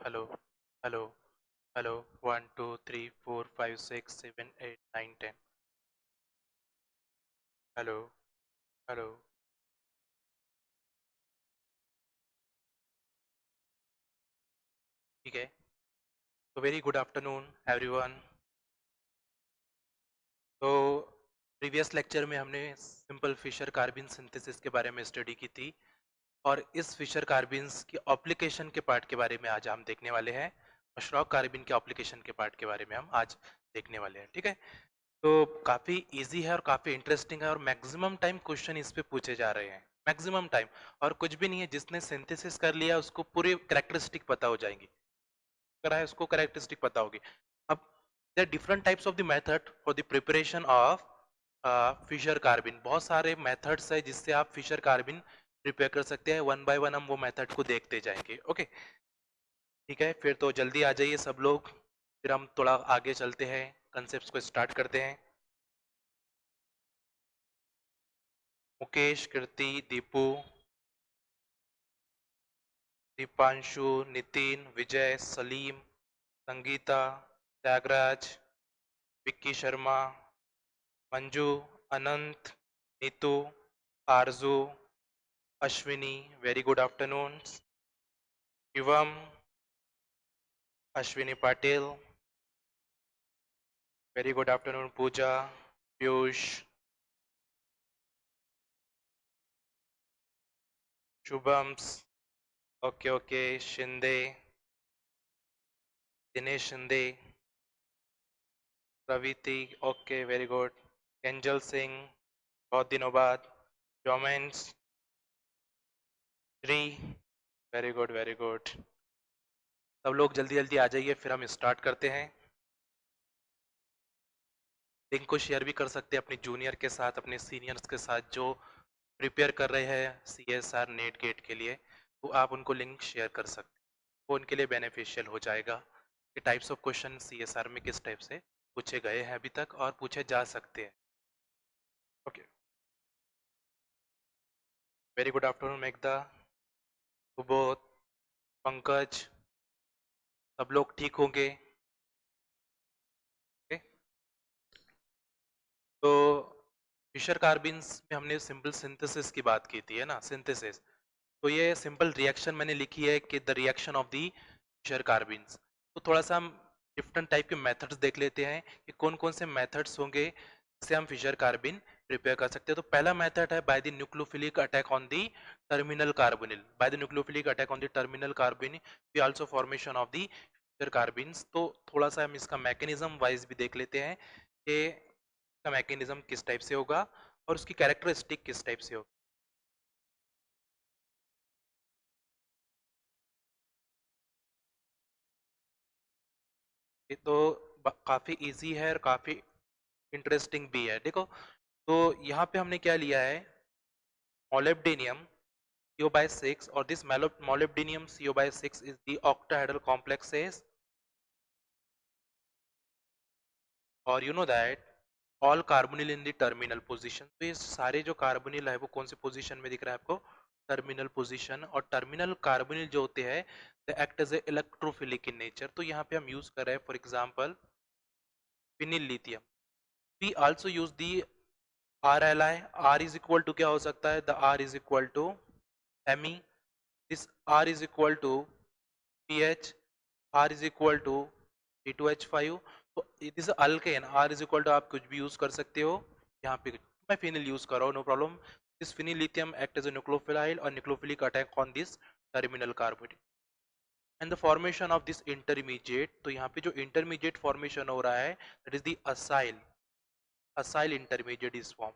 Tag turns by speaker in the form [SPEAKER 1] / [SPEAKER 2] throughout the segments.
[SPEAKER 1] Hello hello hello 1 2 3 4 5 6 7 8 9 10 hello hello. ठीक है। तो वेरी गुड आफ्टरनून एवरीवन। तो प्रीवियस लेक्चर में हमने सिंपल फिशर कार्बिन सिंथेसिस के बारे में स्टडी की थी, और इस फिशर कार्बिन्स की एप्लीकेशन के पार्ट के बारे में आज हम देखने वाले हैं, और श्रॉक कार्बिन के एप्लीकेशन के पार्ट के बारे में हम आज देखने वाले हैं। ठीक है। तो काफ़ी इजी है और काफ़ी इंटरेस्टिंग है, और मैक्सिमम टाइम क्वेश्चन इस पे पूछे जा रहे हैं, मैक्सिमम टाइम। और कुछ भी नहीं है, जिसने सिंथेसिस कर लिया उसको पूरी कैरेक्टरिस्टिक पता हो जाएंगी, करा है उसको कैरेक्टरिस्टिक पता होगी। अब there different types of the method for the preparation of Fischer carbene. बहुत सारे मेथड्स है जिससे आप फिशर कार्बिन प्रिपेयर कर सकते हैं। वन बाय वन हम वो मेथड को देखते जाएंगे। ओके, ठीक है। फिर तो जल्दी आ जाइए सब लोग, फिर हम थोड़ा आगे चलते हैं, कंसेप्ट को स्टार्ट करते हैं। मुकेश, कीर्ति, दीपू, दीपांशु, नितिन, विजय, Salim, Sangeeta, Tyagaraja, Vicky Sharma, Manju, Anant, Neetu, Arzoo, Ashwini, very good afternoon, Shivam, Ashwini Patil, very good afternoon, Pooja, Piyush, शुभम्स, okay okay, Shinde, Dinesh Shinde, Praveeti, okay very good, Angel Singh, बहुत दिनों बाद, जोमेंस, Shri, very good very good. सब लोग जल्दी जल्दी आ जाइए, फिर हम स्टार्ट करते हैं। लिंक को शेयर भी कर सकते हैं अपने जूनियर के साथ, अपने सीनियर्स के साथ जो प्रिपेयर कर रहे हैं CSR नेट गेट के लिए, तो आप उनको लिंक शेयर कर सकते हैं। वो उनके लिए बेनिफिशियल हो जाएगा कि टाइप्स ऑफ क्वेश्चन CSR में किस टाइप से पूछे गए हैं अभी तक और पूछे जा सकते हैं। Okay, very good afternoon Meghda, Subodh, Pankaj, सब लोग ठीक होंगे। ओके, तो फिशर कार्बिन्स में हमने सिंपल सिंथेसिस की बात की थी, है ना, सिंथेसिस। तो ये सिंपल रिएक्शन मैंने लिखी है कि the reaction of the Fischer carbenes. तो थोड़ा सा हम डिफरेंट टाइप के मेथड्स देख लेते हैं कि कौन कौन से मेथड्स होंगे जिससे हम फिशर कार्बिन प्रिपेयर कर सकते हैं। तो पहला मेथड है by the nucleophilic attack on the terminal carbonyl. By the nucleophilic attack on the terminal carbonyl we also formation of the Fischer carbenes. तो थोड़ा सा हम इसका मैकेनिज्म वाइज भी देख लेते हैं कि इसका मैकेनिज्म किस टाइप से होगा और उसकी कैरेक्टरिस्टिक किस टाइप से होगा। ये तो काफी इजी है और काफी इंटरेस्टिंग भी है। देखो, तो यहाँ पे हमने क्या लिया है, मोलिब्डेनियम CO by 6, और this molybdenum CO by 6 is the octahedral complexes, और you know that all carbonyl in the terminal position। तो ये सारे जो कार्बोनिल है वो कौन से पोजीशन में दिख रहा है आपको, टर्मिनल पोजीशन। और टर्मिनल कार्बोनिल जो होते हैं they act as a electrophilic in nature. तो यहाँ पे हम यूज कर रहे हैं for example phenyl lithium. We also use the RLi। R is equal to क्या हो सकता है, the R is equal to Me, this R is equal to pH, R is equal to C2H5। तो this alkane, R is equal to आप कुछ भी use कर सकते हो। यहाँ पे मैं फिनिल यूज कर रहा हूँ, no problem. This phenyl lithium act as a nucleophile और nucleophilic attack on this terminal carbonyl and the formation of this intermediate. तो यहाँ पे जो इंटरमीडिएट फॉर्मेशन हो रहा है that is the acyl, acyl intermediate is form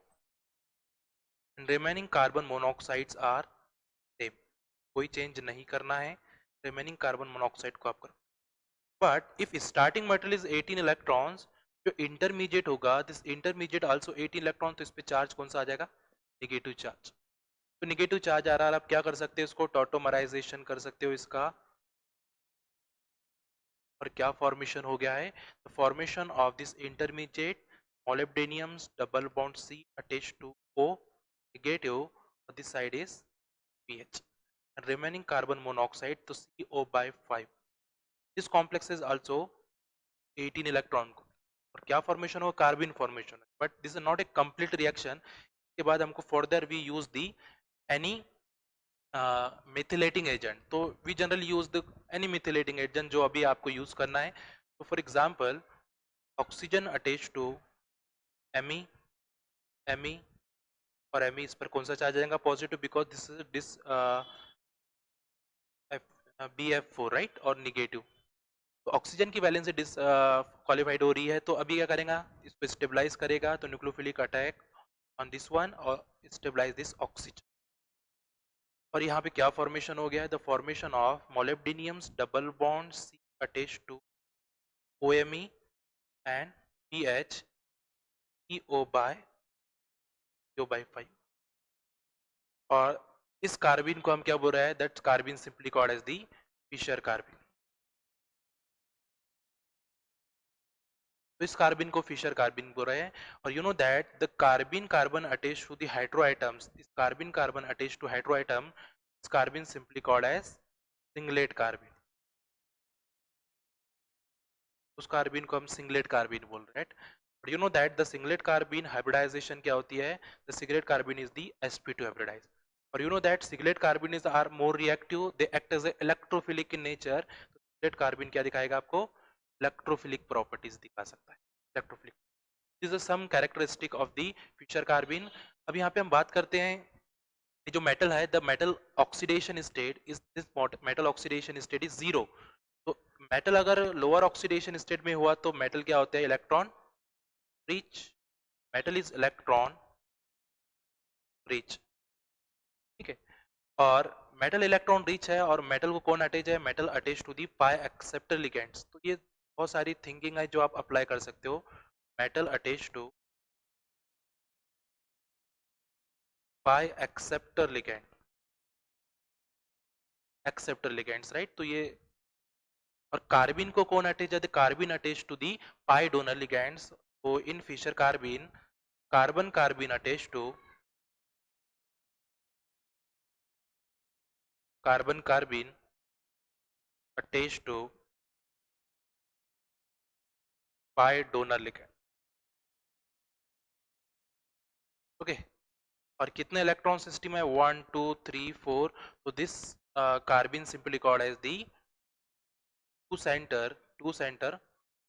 [SPEAKER 1] and remaining carbon monoxides are same. कोई change नहीं करना है, रिमेनिंग कार्बन मोनोऑक्साइड को आप करो। But if starting material is 18 electrons, जो इंटरमीडिएट होगा दिस इंटरमीडिएट आल्सो 18 इलेक्ट्रॉन, तो इस पे चार्ज कौन सा आ जाएगा, नेगेटिव चार्ज। तो नेगेटिव चार्ज आ रहा है, आप क्या कर सकते हो, इसको टॉटोमराइजेशन कर सकते हो इसका, और क्या फॉर्मेशन हो गया है, the formation of this intermediate molybdenium's double bond C attached to O negative, और this side is pH, and remaining carbon monoxide to CO by 5। This complex is also 18 electron और क्या फॉर्मेशन हो, carbene formation, but this is not a complete reaction. के बाद हमको further we use the any methylating agent, तो we generally use the any methylating agent जो अभी आपको यूज करना है। तो for example oxygen attach to एमी, एमी और एमी, इस पर कौन सा चार्ज आएगा, positive, because this is this BF4 right, और निगेटिव। तो ऑक्सीजन की वैलेंसी डिस क्वालिफाइड हो रही है, तो अभी क्या करेगा, इसको स्टेबलाइज करेगा, तो nucleophilic attack on this one और स्टेबलाइज दिस ऑक्सीजन। और यहाँ पे क्या फॉर्मेशन हो गया है, the formation of molybdenums double bond C attach to OMe and PH CO by 5। और इस कार्बिन को हम क्या बोल रहे हैं, that carbene simply called as the Fischer carbene. तो इस कार्बिन को फिशर कार्बिन बोल रहे हैं। और you know that the carbene carbon attach to the hydro items, इस carbene carbon attach to hydro item, इस carbene simply called as singlet carbene. उस कार्बिन को हम सिंगलेट कार्बिन बोल रहे हैं। But you know that the singlet carbene hybridization क्या होती है, the singlet carbene is the sp2 hybridize. और you know that singlet carbene is are more reactive, they act as electrophilic in nature. Singlet carbene क्या दिखाएगा आपको, electrophilic properties दिखा सकता है, electrophilic. This is some characteristic of the future carbene. अब यहाँ पे हम बात करते हैं, ये जो मेटल है, the metal oxidation state is this, metal oxidation state is 0। तो मेटल अगर लोअर ऑक्सीडेशन स्टेट में हुआ तो मेटल क्या होता है, electron rich, metal is electron rich, ठीक है। और मेटल इलेक्ट्रॉन रिच है, और मेटल को कौन अटैच है, metal attach to the pi acceptor ligands. तो ये बहुत सारी थिंकिंग है जो आप अप्लाई कर सकते हो, metal attach to pi acceptor ligand, acceptor ligands right. तो ये, और कार्बिन को कौन अटैच है, carbene attach to the pi donor ligands. तो in Fischer carbene, carbon carbene attach to carbon carbene attach to pi donor ligand, okay. और कितने electron system है, 1 2 3 4। तो this carbene simply called as the two centre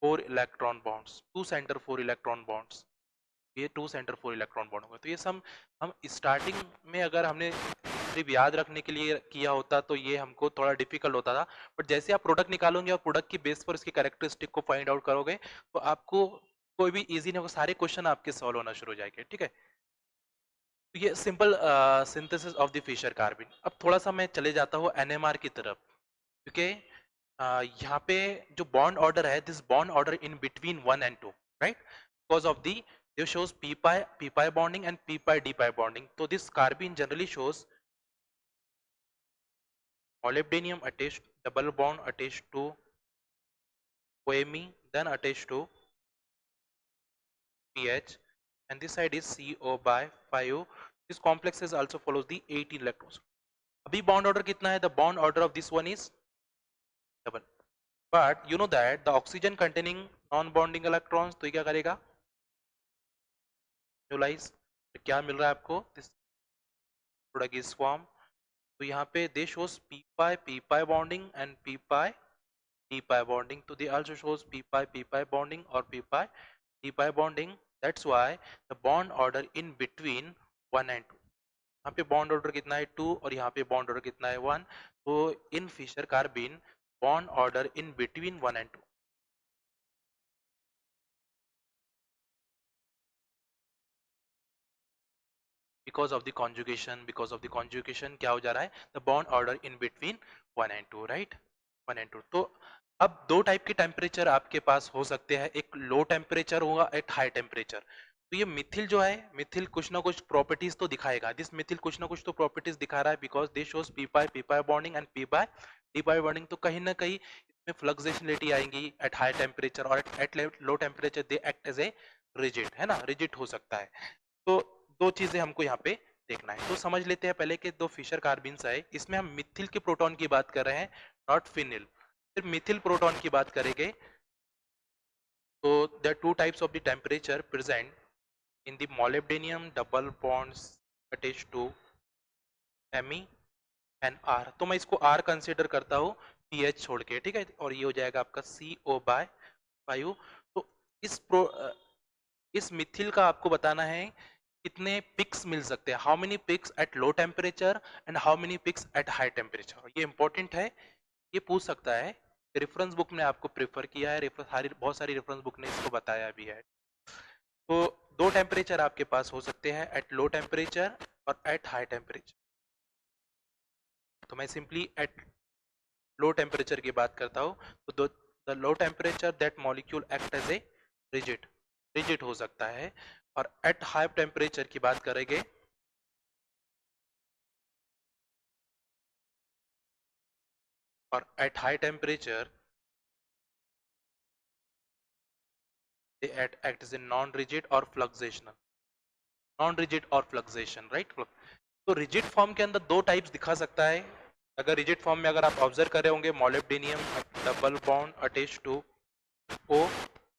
[SPEAKER 1] 4 electron bonds, two centre 4 electron bonds, ये two centre 4 electron bond होगा। तो ये सब हम स्टार्टिंग में अगर हमने सिर्फ याद रखने के लिए किया होता तो ये हमको थोड़ा डिफिकल्ट होता था, बट जैसे आप प्रोडक्ट निकालोगे और प्रोडक्ट की बेस पर इसकी कैरेक्टरिस्टिक को फाइंड आउट करोगे तो आपको कोई भी इजी नहीं होगा, सारे क्वेश्चन आपके सॉल्व होना शुरू हो जाएंगे, ठीक है। तो ये simple synthesis of the Fischer carbene. अब थोड़ा सा मैं चले जाता हूँ NMR की तरफ, क्योंकि यहाँ पे जो बॉन्ड ऑर्डर है, this bond order in between 1 and 2 right, because of the they shows p pi bonding and p pi d pi bonding. So this carbene generally shows molybdenum attached double bond attached to OMe, then attached to pH, and this side is CO by 5. This complex is also follows the 18 electrons. अभी bond order कितना है, the bond order of this one is double, but you know that the oxygen containing non bonding electrons, तो ये क्या करेगा, न्यूलाइज। तो क्या मिल रहा है आपको, दिस प्रोडक्ट इज फॉर्म। तो यहाँ पे दे shows p pi bonding and p pi d pi bonding, तो दे also shows p pi bonding और p pi d pi bonding। that's why the bond order in between 1 and 2, यहाँ पे bond order कितना है 2 और यहाँ पे बॉन्ड ऑर्डर कितना है 1। तो in Fischer carbene bond order in between 1 and 2, because of the conjugation क्या हो जा रहा है, the bond order in between 1 and 2 right, 1 and 2। तो अब दो टाइप के टेम्परेचर आपके पास हो सकते हैं, एक लो टेम्परेचर होगा, एक हाई टेम्परेचर। तो ये मिथिल जो है, मिथिल कुछ ना कुछ प्रॉपर्टीज तो दिखाएगा, दिस मिथिल कुछ ना कुछ तो प्रॉपर्टीज दिखा रहा है, because they shows p pi bonding and p pi d pi bonding. तो कहीं ना कहीं इसमें फ्लक्चुएशनलिटी आएंगी एट हाई टेम्परेचर, और at low temperature they act as a rigid, है ना, रिजिड हो सकता है। तो दो चीजें हमको यहाँ पे देखना है, तो समझ लेते हैं पहले कि दो फिशर कार्बिन्स है, इसमें हम मिथिल के प्रोटॉन की बात कर रहे हैं, नॉट फिनिल। फिर मिथिल प्रोटॉन की बात करेंगे तो there are two types of the temperature present in the molybdenum double bonds attached to Me and R, तो मैं इसको आर कंसिडर करता हूँ पीएच छोड़ के, ठीक है, और ये हो जाएगा आपका CO/5। तो इस इस मिथिल का आपको बताना है कितने पिक्स मिल सकते हैं, how many peaks at low temperature and how many peaks at high temperature. ये इंपॉर्टेंट है, ये पूछ सकता है। रेफरेंस बुक में आपको प्रेफर किया है, बहुत सारी रेफरेंस बुक ने इसको बताया भी है। तो दो टेम्परेचर आपके पास हो सकते हैं, एट लो टेम्परेचर और एट हाई टेम्परेचर। तो मैं सिंपली एट लो टेम्परेचर की बात करता हूँ, तो the low temperature that molecule act as a rigid, rigid हो सकता है। और एट हाई टेम्परेचर की बात करेंगे और eight high temperature they act as a non rigid और फ्लक्सेशनल, नॉन रिजिड और फ्लक्सेशन, राइट। तो रिजिड फॉर्म के अंदर दो टाइप्स दिखा सकता है। अगर रिजिड फॉर्म में अगर आप ऑब्जर्व कर रहे होंगे molybdenum double bond attach to O,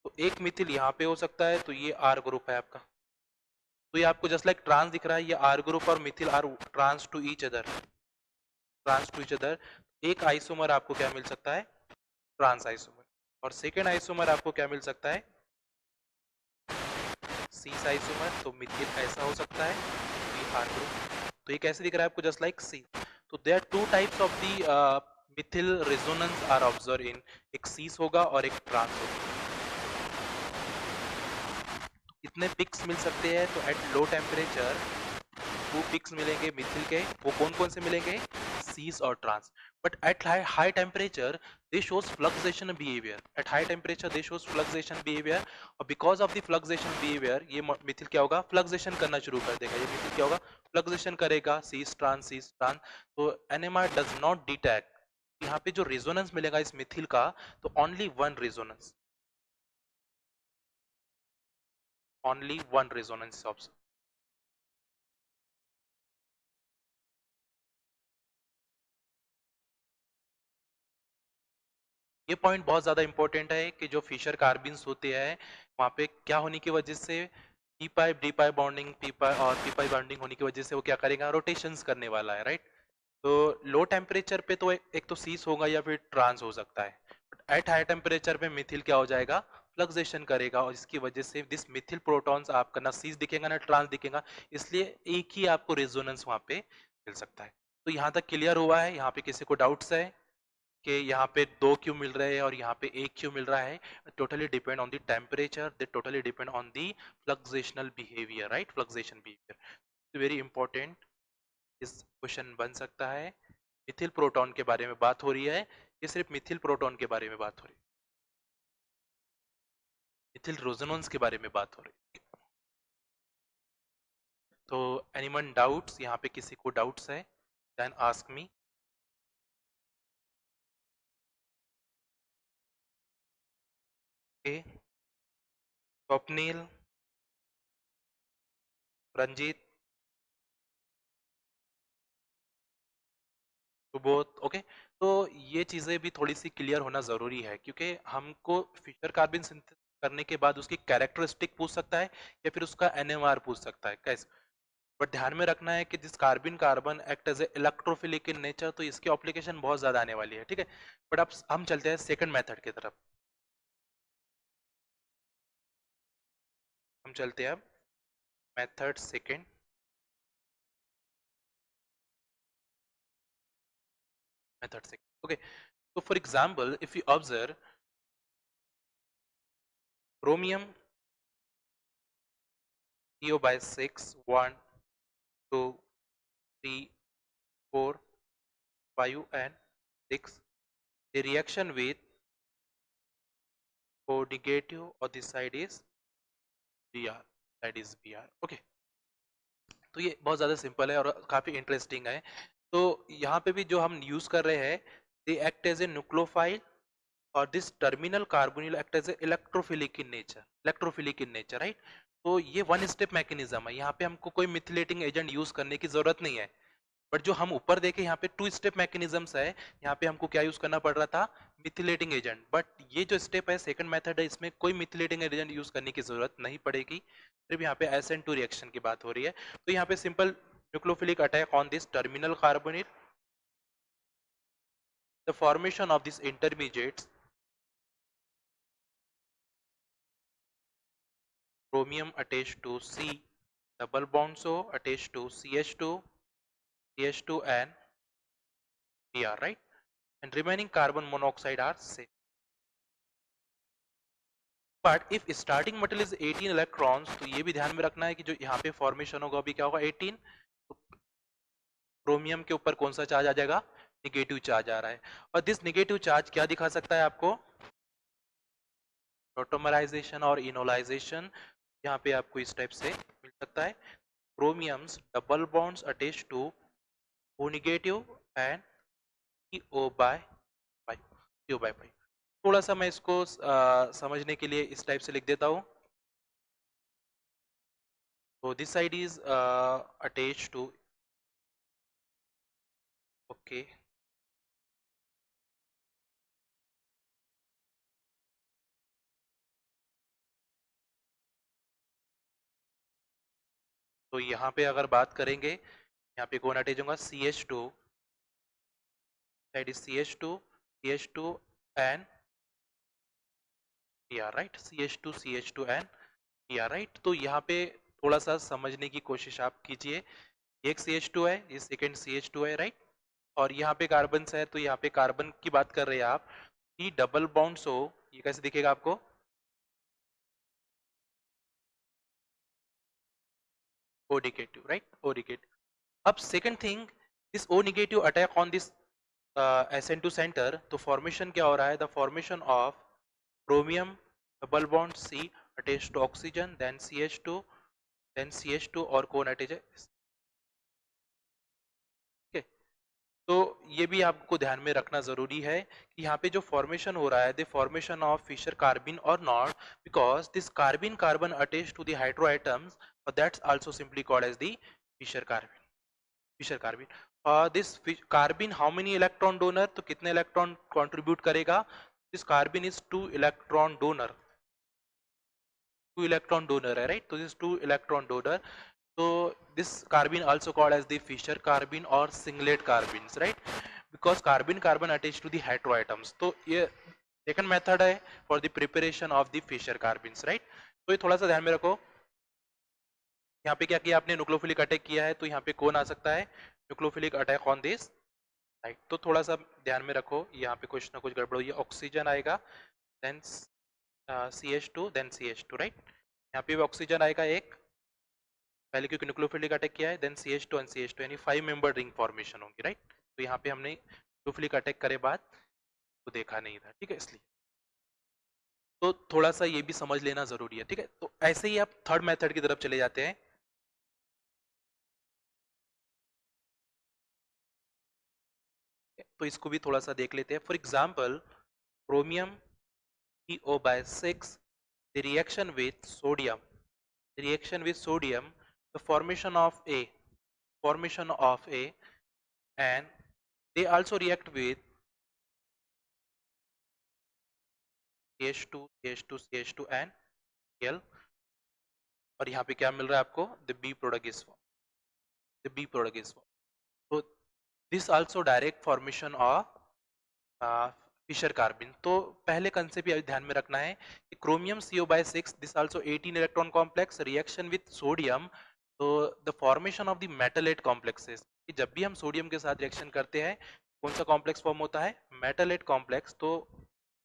[SPEAKER 1] तो एक मिथिल यहाँ पे हो सकता है, तो ये आर ग्रुप है आपका। तो ये आपको जस्ट लाइक ट्रांस दिख रहा है, ये आर ग्रुप और methyl are trans to each other, trans to each other. एक आइसोमर आपको क्या मिल सकता है, ट्रांस आइसोमर। और सेकेंड आइसोमर आपको क्या मिल सकता है, सीस आइसोमर। तो मिथिल ऐसा हो सकता है, ये आर ग्रुप। तो ये कैसे दिख रहा है आपको, जस्ट लाइक सी। तो there are two types of the methyl resonance are observe in, एक सीस होगा और एक ट्रांस होगा। कितने पिक्स मिल सकते हैं, तो एट लो टेम्परेचर 2 पिक्स मिलेंगे मिथिल के। वो कौन कौन से मिलेंगे, सीस और trans. But at high temperature they shows fluxional behaviour, at high temperature they shows fluxional behaviour. और because of the fluxional behaviour ये मिथिल क्या होगा, फ्लक्सेशन करना शुरू कर देगा। ये मिथिल क्या होगा, फ्लक्सेशन करेगा, सीस ट्रांस सीस ट्रांस। तो एनएमआर डज नॉट डिटेक्ट, यहाँ पे जो रेजोनेंस मिलेगा इस मिथिल का, तो only one resonance, only one resonance observe. ये पॉइंट बहुत ज्यादा इंपॉर्टेंट है कि जो फिशर कार्बिन्स होते हैं वहाँ पे क्या होने की वजह से, P pipe D pipe bonding, P pipe और पी पाइप बॉन्डिंग होने की वजह से वो क्या करेगा, रोटेशंस करने वाला है, राइट। तो लो टेम्परेचर पे तो एक तो सीस होगा या फिर ट्रांस हो सकता है, बट एट हाई टेम्परेचर पे मिथिल क्या हो जाएगा, फ्लक्सेशन करेगा। और इसकी वजह से दिस मिथिल प्रोटॉन्स आपका ना सीस दिखेगा ना ट्रांस दिखेगा, इसलिए एक ही आपको रेजोनेंस वहाँ पे मिल सकता है। तो यहाँ तक क्लियर हुआ है, यहाँ पे किसी को डाउट्स है कि यहाँ पे 2 क्यों मिल रहे हैं और यहाँ पे 1 क्यों मिल रहा है। Totally depend on the temperature, they totally depend on the fluxional behaviour, right, fluxional behaviour. Very important इस क्वेश्चन बन सकता है। मिथिल प्रोटॉन के बारे में बात हो रही है, ये सिर्फ मिथिल प्रोटॉन के बारे में बात हो रही है, मिथिल रेजोनेंस के बारे में बात हो रही है। तो एनीवन डाउट्स, यहाँ पे किसी को डाउट्स है, देन आस्क मी। ए, स्वप्निल, रंजीत, सुबोध, ओके। तो ये चीज़ें भी थोड़ी सी क्लियर होना ज़रूरी है, क्योंकि हमको फिशर कार्बन सिंथेसिस करने के बाद उसकी कैरेक्टरिस्टिक पूछ सकता है या फिर उसका एनएमआर पूछ सकता है, कैसे। बट ध्यान में रखना है कि जिस carbon carbon act as a electrophilic in nature, तो इसकी एप्लीकेशन बहुत ज़्यादा आने वाली है, ठीक है। बट अब हम चलते हैं सेकंड मेथड की तरफ, हम चलते हैं अब method second, method second, okay. तो for example if you observe chromium CO by 6 1 2 3 4 5 and 6, the reaction with O negative or this side is Br, that is Br, okay। तो ये बहुत ज़्यादा सिंपल है और काफ़ी इंटरेस्टिंग है। तो यहाँ पे भी जो हम यूज़ कर रहे हैं, they act as a nucleophile और this terminal carbonyl act as a electrophilic in nature, electrophilic in nature, right. तो ये वन स्टेप मैकेनिज्म है, यहाँ पे हमको कोई मिथिलेटिंग एजेंट यूज करने की जरूरत नहीं है। बट जो हम ऊपर देखे यहाँ पे टू स्टेप मैकेनिज्म्स है, यहाँ पे हमको क्या यूज करना पड़ रहा था, मिथिलेटिंग एजेंट। बट ये जो स्टेप है सेकंड मेथड है, इसमें कोई मिथिलेटिंग एजेंट यूज करने की जरूरत नहीं पड़ेगी, सिर्फ यहाँ पे SN2 रिएक्शन की बात हो रही है। तो यहाँ पे simple nucleophilic attack on this terminal carbonyl, the formation of this intermediates chromium attached to C double bonds O attached to CH2 and Br, right? And remaining carbon monoxide are same. But if starting material is 18 electrons, तो ये भी ध्यान में रखना है कि जो यहाँ पे फॉर्मेशन होगा अभी क्या होगा 18, तो क्रोमियम के ऊपर कौन सा चार्ज आ जाएगा, निगेटिव चार्ज आ रहा है। और दिस निगेटिव चार्ज क्या दिखा सकता है आपको, ऑटोमराइजेशन और इनोलाइजेशन, यहाँ पे आपको इस टाइप से मिल सकता है, chromiums double bonds attached to O negative and CO by 5। थोड़ा सा मैं इसको समझने के लिए इस टाइप से लिख देता हूँ। तो this side is attached to, okay, तो यहाँ पे अगर बात करेंगे, यहाँ पे कौन अटैच होगा, CH2, side is CH2 and Br, right, CH2 and Br, right. तो यहाँ पे थोड़ा सा समझने की कोशिश आप कीजिए, एक CH2 है, ये सेकेंड CH2 है, राइट, और यहाँ पे कार्बन है, तो यहाँ पे कार्बन की बात कर रहे हैं आप, ई डबल बॉन्ड्स हो, ये कैसे दिखेगा आपको, O negative, right, O negative. अब second thing, this O negative attack on this SN2 centre, तो फॉर्मेशन क्या हो रहा है, the formation of chromium double bond C attached to oxygen, then CH2 और कौन अटैच है, ठीक है। तो ये भी आपको ध्यान में रखना जरूरी है कि यहाँ पे जो फॉर्मेशन हो रहा है, the formation of Fischer carbene और not, because this carbene carbon attached to the hydro atoms, और that's also simply called as the Fischer carbene, Fischer carbene. This carbene how many electron donor, तो कितने electron contribute करेगा, this carbene is 2 electron donor, 2 electron donor है, right, तो this 2 electron donor, तो this carbene also called as the Fischer carbene और singlet कार्बिन्स, right, because carbene carbon attach to the hetero atoms. तो ये second method है for the preparation of the Fischer carbenes, right. तो ये थोड़ा सा ध्यान में रखो, यहाँ पे क्या किया आपने, न्यूक्लियोफिलिक अटैक किया है, तो यहाँ पे कौन आ सकता है, nucleophilic attack on this, right. तो थोड़ा सा ध्यान में रखो, यहाँ पे कुछ ना कुछ गड़बड़ हुई है, ऑक्सीजन आएगा, then CH2, then CH2, right, यहाँ पे भी ऑक्सीजन आएगा एक, पहले क्योंकि न्यूक्लियोफिलिक अटैक किया है, देन CH2 एंड CH2, यानी 5 मेंबर रिंग फॉर्मेशन होंगी, राइट। तो यहाँ पे हमने न्यूक्लियोफिलिक अटैक करे बाद तो देखा नहीं था, ठीक है, इसलिए तो थोड़ा सा ये भी समझ लेना जरूरी है, ठीक है। तो ऐसे ही आप थर्ड मेथड की तरफ चले जाते हैं, तो इसको भी थोड़ा सा देख लेते हैं। For example, chromium CO/6, the reaction with sodium, the formation of A, and they also react with CH2 and Cl, और यहाँ पे क्या मिल रहा है आपको, the B product is formed, so this also direct formation of Fischer carbene. तो पहले concept ये ध्यान में रखना है कि chromium CO/6, this also 18 electron complex, reaction with sodium, तो the formation of the metalate complexes, कि जब भी हम सोडियम के साथ रिएक्शन करते हैं कौन सा कॉम्प्लेक्स फॉर्म होता है, मेटलेट कॉम्प्लेक्स। तो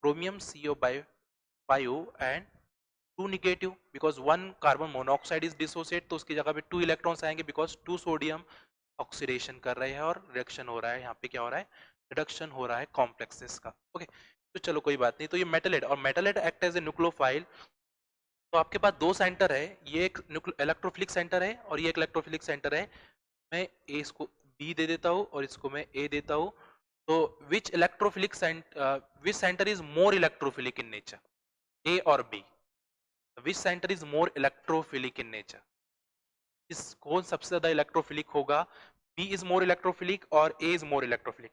[SPEAKER 1] chromium CO/5 and 2 negative, because 1 carbon monoxide is dissociate, तो उसकी जगह पे 2 इलेक्ट्रॉन्स आएंगे, बिकॉज 2 सोडियम ऑक्सीडेशन कर रहे हैं और रिएक्शन हो रहा है, यहाँ पे क्या हो रहा है, रिडक्शन हो रहा है कॉम्प्लेक्सेस का, ओके। तो चलो कोई बात नहीं, तो ये मेटलेट, और मेटलेट एक्ट एज ए न्यूक्लियोफाइल। तो आपके पास दो सेंटर है, ये एक इलेक्ट्रोफिलिक सेंटर है और ये एक इलेक्ट्रोफिलिक सेंटर है, मैं ए इसको बी दे देता हूँ और इसको मैं ए देता हूँ। तो which electrophilic which centre is more electrophilic in nature, A और B, which centre is more electrophilic in nature, इस कौन सबसे ज्यादा इलेक्ट्रोफिलिक होगा, B is more electrophilic और A is more electrophilic?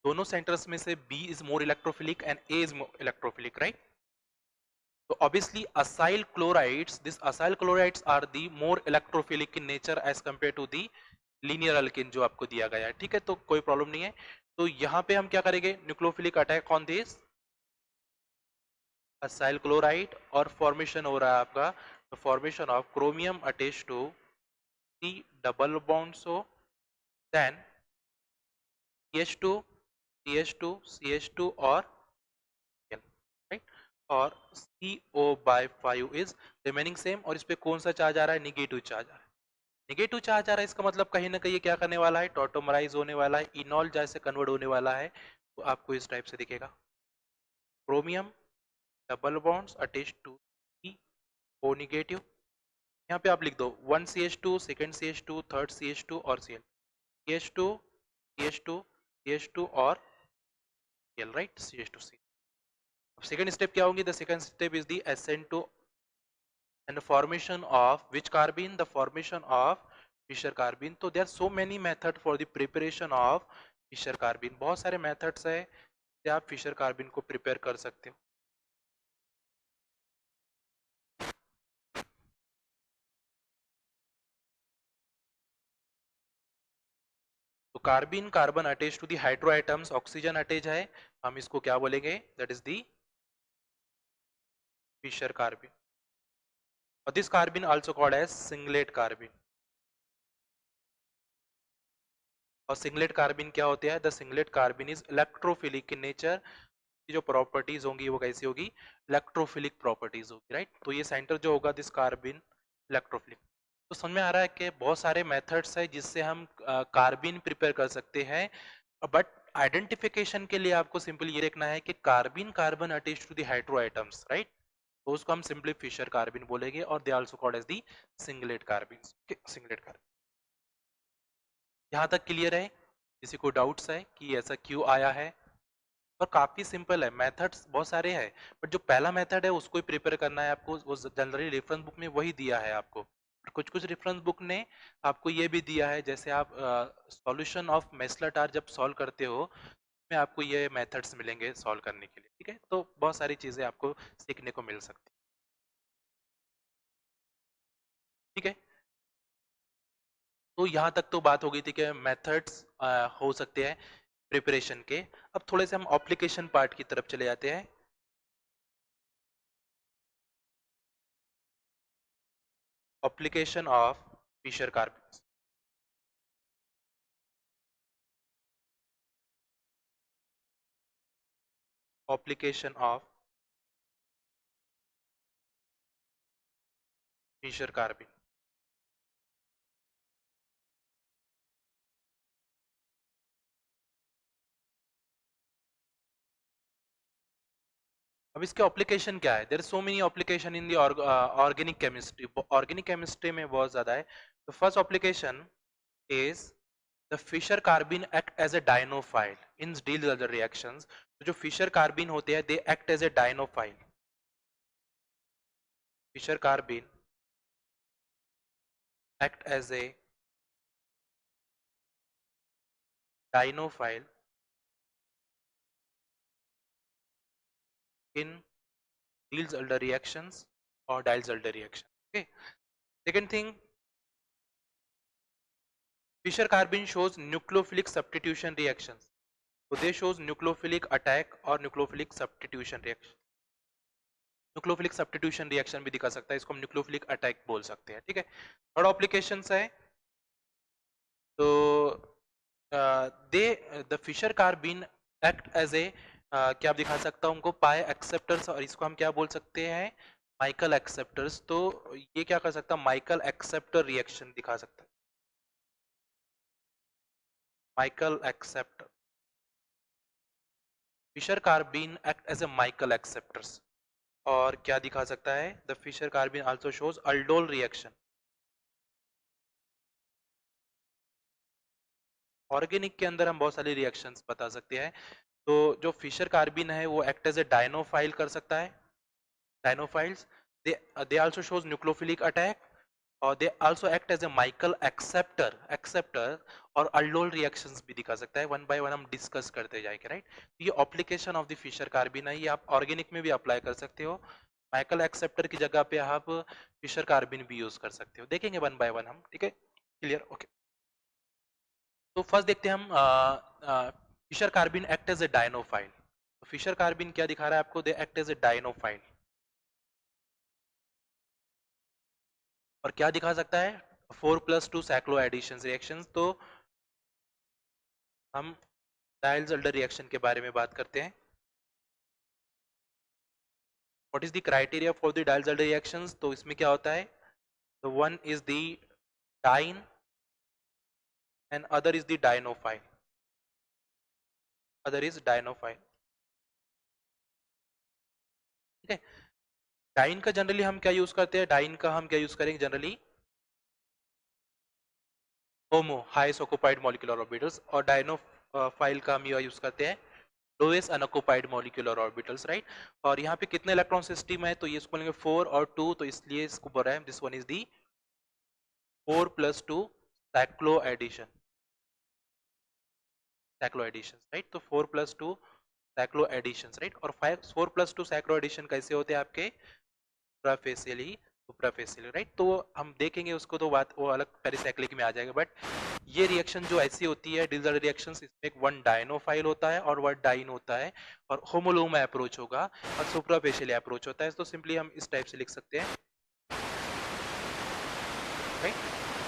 [SPEAKER 1] दोनों सेंटर्स में से B is more electrophilic and A is more electrophilic, right? So obviously acyl chlorides, these acyl chlorides are the more electrophilic in nature as compared to the linear alkene जो आपको दिया गया है, ठीक है? तो कोई प्रॉब्लम नहीं है. तो यहाँ पे हम क्या करेंगे? Nucleophilic attack on this acyl chloride और फॉर्मेशन हो रहा है आपका formation of chromium attach to C double bond so then CH2 CH2 CH2 और राइट और CO/5 इज रिमेनिंग सेम और इस पे कौन सा चार्ज आ रहा है? निगेटिव चार्ज आ रहा है. निगेटिव चार्ज आ रहा है इसका मतलब कहीं ना कहीं क्या करने वाला है? टॉटोमराइज होने वाला है, इनॉल जैसे कन्वर्ट होने वाला है. तो आपको इस टाइप से दिखेगा chromium double bonds attach to O negative. यहाँ पे आप लिख दो 1 CH2 second CH2 third CH2 और Cl CH2 CH2 CH2 और Cl right CH2 C. Second step क्या होंगी? The second step is the ascent to and the formation of which carbene? The formation of Fischer carbene. So there are so many methods for the preparation of Fischer carbene. बहुत सारे methods है जिससे आप Fischer carbene को prepare कर सकते हो. तो carbene carbon attach to the hydro atoms, oxygen attach है, हम इसको क्या बोलेंगे? That is the Fischer carbene. और this carbene also called as singlet carbene. और सिंगलेट कार्बिन क्या होते हैं? The singlet carbene is electrophilic in nature. की जो प्रॉपर्टीज होंगी वो कैसी होगी? इलेक्ट्रोफिलिक प्रॉपर्टीज होगी, राइट? तो ये सेंटर जो होगा दिस कार्बिन इलेक्ट्रोफिलिक. तो समझ में आ रहा है कि बहुत सारे मेथड्स है जिससे हम कार्बिन प्रिपेयर कर सकते हैं. बट आइडेंटिफिकेशन के लिए आपको सिंपल ये देखना है कि carbene carbon attach to the hydro atoms, right? तो उसको हम सिंपली फिशर कार्बिन बोलेंगे और they also called as the singlet carbene. Singlet carbene. यहाँ तक क्लियर है? किसी को डाउट्स है कि ऐसा क्यों आया है? और काफी सिंपल है, मेथड्स बहुत सारे हैं बट जो पहला मेथड है उसको ही प्रिपेयर करना है आपको. वो जनरली रेफरेंस बुक में वही दिया है आपको. कुछ कुछ रेफरेंस बुक ने आपको ये भी दिया है जैसे आप सॉल्यूशन ऑफ मेस्लर जब सॉल्व करते हो में आपको ये मेथड्स मिलेंगे सॉल्व करने के लिए, ठीक है? तो बहुत सारी चीजें आपको सीखने को मिल सकती है, ठीक है? तो यहाँ तक तो बात हो गई थी कि मेथड्स हो सकते हैं प्रिपरेशन के. अब थोड़े से हम एप्लीकेशन पार्ट की तरफ चले जाते हैं. Application of Fischer carbon. Application of Fischer carbon. अब इसके एप्लीकेशन क्या है? There so many application in the organic chemistry. Organic chemistry में बहुत ज्यादा है. तो first application is the Fischer carbene act as a dienophile in deal other reactions. तो जो Fischer carbene होते हैं they act as a dienophile. Fischer carbene act as a dienophile in Diels-Alder reactions or Diels-Alder reaction. Okay. Second thing, Fischer carbene shows nucleophilic substitution reactions. So they shows nucleophilic attack or nucleophilic substitution reaction. Nucleophilic substitution reaction भी दिखा सकता है, इसको हम nucleophilic attack बोल सकते हैं, ठीक है? थर्ड एप्लीकेशंस है तो they the Fischer carbene act as a क्या दिखा सकता हूं उनको पाई एक्सेप्टर्स और इसको हम क्या बोल सकते हैं? Michael acceptors. तो ये क्या कर सकता है? माइकल एक्सेप्टर रिएक्शन दिखा सकता है. Michael acceptor. Fischer carbene act as a Michael acceptors. और क्या दिखा सकता है? The Fischer carbene also shows aldol reaction. Organic के अंदर हम बहुत सारे रिएक्शंस बता सकते हैं. तो जो फिशर कार्बिन है वो एक्ट एज ए डायनोफाइल कर सकता है, डायनोफाइल्स. they also shows nucleophilic attack, और they also act as a Michael acceptor और aldol reactions भी दिखा सकता है. वन बाय वन हम डिस्कस करते जाएंगे, राइट. ये application of the Fischer carbene है, ये आप ऑर्गेनिक में भी अप्लाई कर सकते हो. माइकल एक्सेप्टर की जगह पे आप फिशर कार्बिन भी यूज कर सकते हो. देखेंगे वन बाय वन हम, ठीक है. Clear, okay. तो फर्स्ट देखते हैं हम Fischer carbene act as a dienophile. Fischer carbene क्या दिखा रहा है आपको? They act as a dienophile. और क्या दिखा सकता है? 4+2 सैक्लो एडिशन रिएक्शन. तो हम डायल्स-अल्डर रिएक्शन के बारे में बात करते हैं. What is the criteria for the Diels Alder reactions? तो इसमें क्या होता है? The one is the diene and other is the dienophile. Other is dienophile, ठीक है. डाइन का जनरली हम क्या यूज करते हैं? डाइन का हम क्या यूज करेंगे जनरली? होमो, हाईएस्ट ऑक्युपाइड मॉलिक्यूलर ऑर्बिटल्स. और डायनोफाइल का हम यूज करते हैं lowest unoccupied molecular orbitals, right. और यहाँ पे कितने इलेक्ट्रॉन सिस्टम है? तो ये इसको बोलेंगे 4 और 2, तो इसलिए इसको बोल रहा है this one is the 4+2 cyclo addition. Cyclo addition, right. तो 4+2 सैक्लो एडिशन, राइट. और 4+2 सैक्लो एडिशन कैसे होते हैं आपके? सुप्राफेशियली, सुप्राफेशियली, राइट. तो हम देखेंगे उसको, तो बात वो अलग पेरिसाइक्लिक में आ जाएगा. बट ये रिएक्शन जो ऐसी होती है डिसऑर्डर रिएक्शंस, इसमें एक वन डायनोफाइल होता है और वन डाइन होता है, और होमोलोग में अप्रोच होगा और सुप्राफेशियली अप्रोच होता है. तो सिंपली हम इस टाइप से लिख सकते हैं, राइट.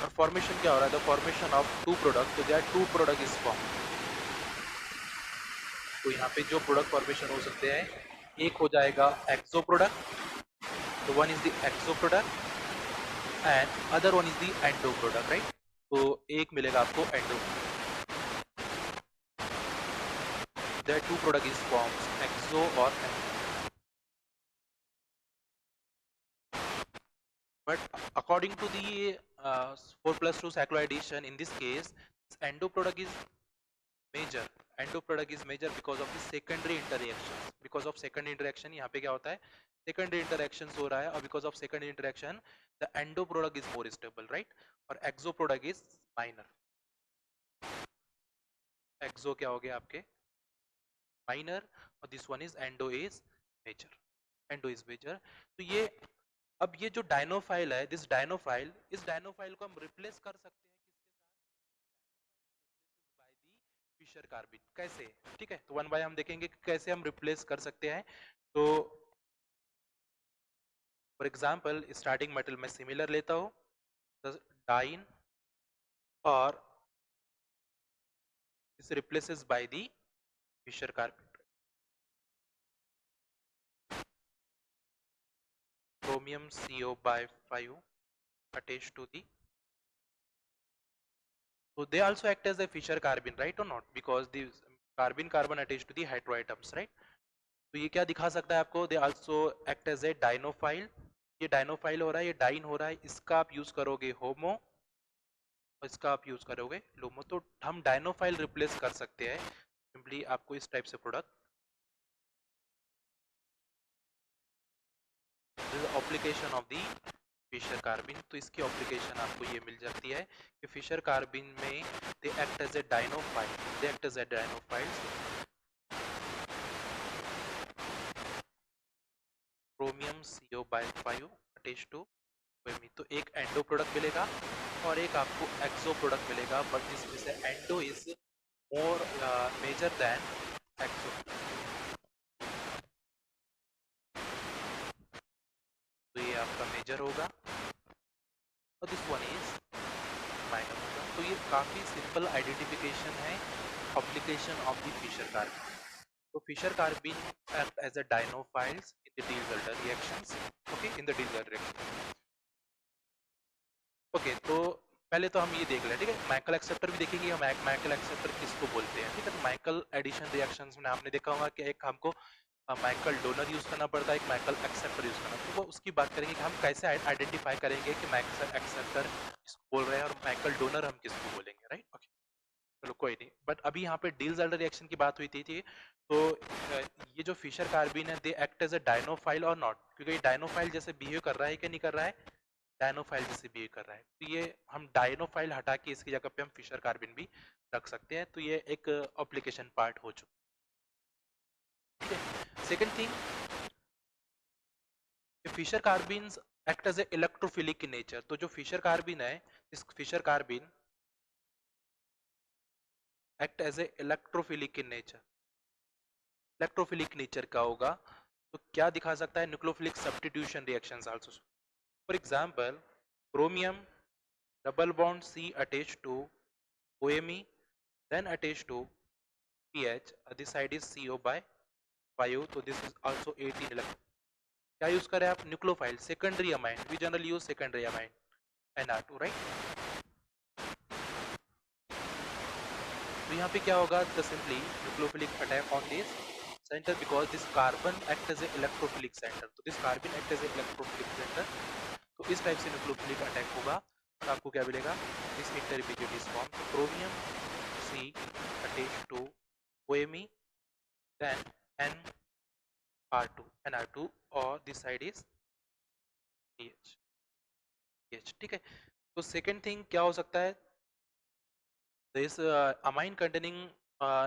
[SPEAKER 1] और फॉर्मेशन क्या हो रहा है? The formation of two product. तो there two product is form. तो यहाँ पे जो प्रोडक्ट फॉर्मेशन हो सकते हैं, एक हो जाएगा एक्सो प्रोडक्ट. तो one is the exo product and other one is the endo product, right. तो एक मिलेगा आपको endo. There two product is forms exo और endo. But according to the 4+2 cyclo addition, in this case endo product is major. endo product is major because of the secondary interactions. Because of secondary interaction, यहाँ पे क्या होता है? secondary interactions हो रहा है, और because of secondary interaction the endo product is more stable, right. और exo product is minor. exo क्या हो गया आपके? minor. और this one is endo is major. endo is major. तो ये, अब ये जो डायनोफाइल है, दिस डायनोफाइल, इस डायनोफाइल को हम रिप्लेस कर सकते हैं किसके साथ? Bye the Fischer कार्बिन. कैसे? ठीक है. तो वन बाय हम देखेंगे कि कैसे हम रिप्लेस कर सकते हैं. तो फॉर एग्जांपल स्टार्टिंग मेटल में सिमिलर लेता हूं डाइन, और इस replaces by the Fischer carbene. chromium CO/5 attached to the, so they also act as a Fischer carbon, right or not? Because the carbon attached to the heteroatoms, right. तो ये क्या दिखा सकता है आपको? They also act as a dienophile. ये dienophile हो रहा है, ये डाइन हो रहा है, इसका आप यूज करोगे होमो और इसका आप यूज करोगे लोमो. तो हम डायनोफाइल रिप्लेस कर सकते हैं सिंपली आपको इस टाइप से product. This application of the Fischer carbene. तो इसकी एप्लीकेशन आपको ये मिल जाती है कि फिशर कार्बिन में they act as a dienophile. They act as a dienophile. chromium CO/5 attach to में. तो एक एंडो प्रोडक्ट मिलेगा और एक आपको एक्सो प्रोडक्ट मिलेगा, बट जिसमें से endo is more major than exo. तो ये आपका मेजर होगा और दिस वन इज माइनर होगा. तो ये काफी सिंपल आइडेंटिफिकेशन है application of the Fischer carbene. तो Fischer carbene act as a dinophiles in the Diels-Alder reactions. Okay, in the Diels-Alder reaction. Okay. तो पहले तो हम ये देख लें, ठीक है. माइकल एक्सेप्टर भी देखेंगे. माइकल एक्सेप्टर किसको बोलते हैं, ठीक है. तो माइकल एडिशन रिएक्शंस में आपने देखा होगा कि एक हमको माइकल डोनर यूज करना पड़ता है, एक माइकल एक्सेप्टर यूज करना. तो वो उसकी बात करेंगे कि हम कैसे आइडेंटिफाई करेंगे कि माइकल एक्सेप्टर किसको बोल रहे हैं और माइकल डोनर हम किसको बोलेंगे, राइट. ओके. चलो कोई नहीं, बट अभी यहाँ पे डील्स-एल्डर रिएक्शन की बात हुई थी तो ये जो फिशर कार्बिन है दे एक्ट एज अ डायनोफाइल और नॉट, क्योंकि ये डायनोफाइल जैसे बिहेव कर रहा है कि नहीं कर रहा है, डायनोफाइल जैसे बिहेव कर रहा है, तो ये हम डायनोफाइल हटा के इसकी जगह पे हम फिशर कार्बिन भी रख सकते हैं, तो ये एक एप्लीकेशन पार्ट हो चुका है। ठीक है, second thing, Fischer carbenes act as a electrophilic in nature, तो जो फिशर कार्बिन है, इस Fischer carbene act as a electrophilic in nature, electrophilic nature का होगा, तो क्या दिखा सकता है, nucleophilic substitution reactions also. For example, chromium double bond C attached to OMe, then attached to PH, this side is CO by 5, so this is also 18 electron. क्या use करें आप, nucleophile secondary amine, we generally use secondary amine NR2, right. तो यहाँ पे क्या होगा, the simply nucleophilic attack on this center because this carbon act as a electrophilic center, तो this carbon act as a electrophilic center, तो इस type से nucleophilic attack होगा और आपको क्या मिलेगा, this intermediate is form, chromium C attached to OMe, then NR2 और दिस साइड इज PH, ठीक है। तो सेकंड थिंग क्या हो सकता है, this amine containing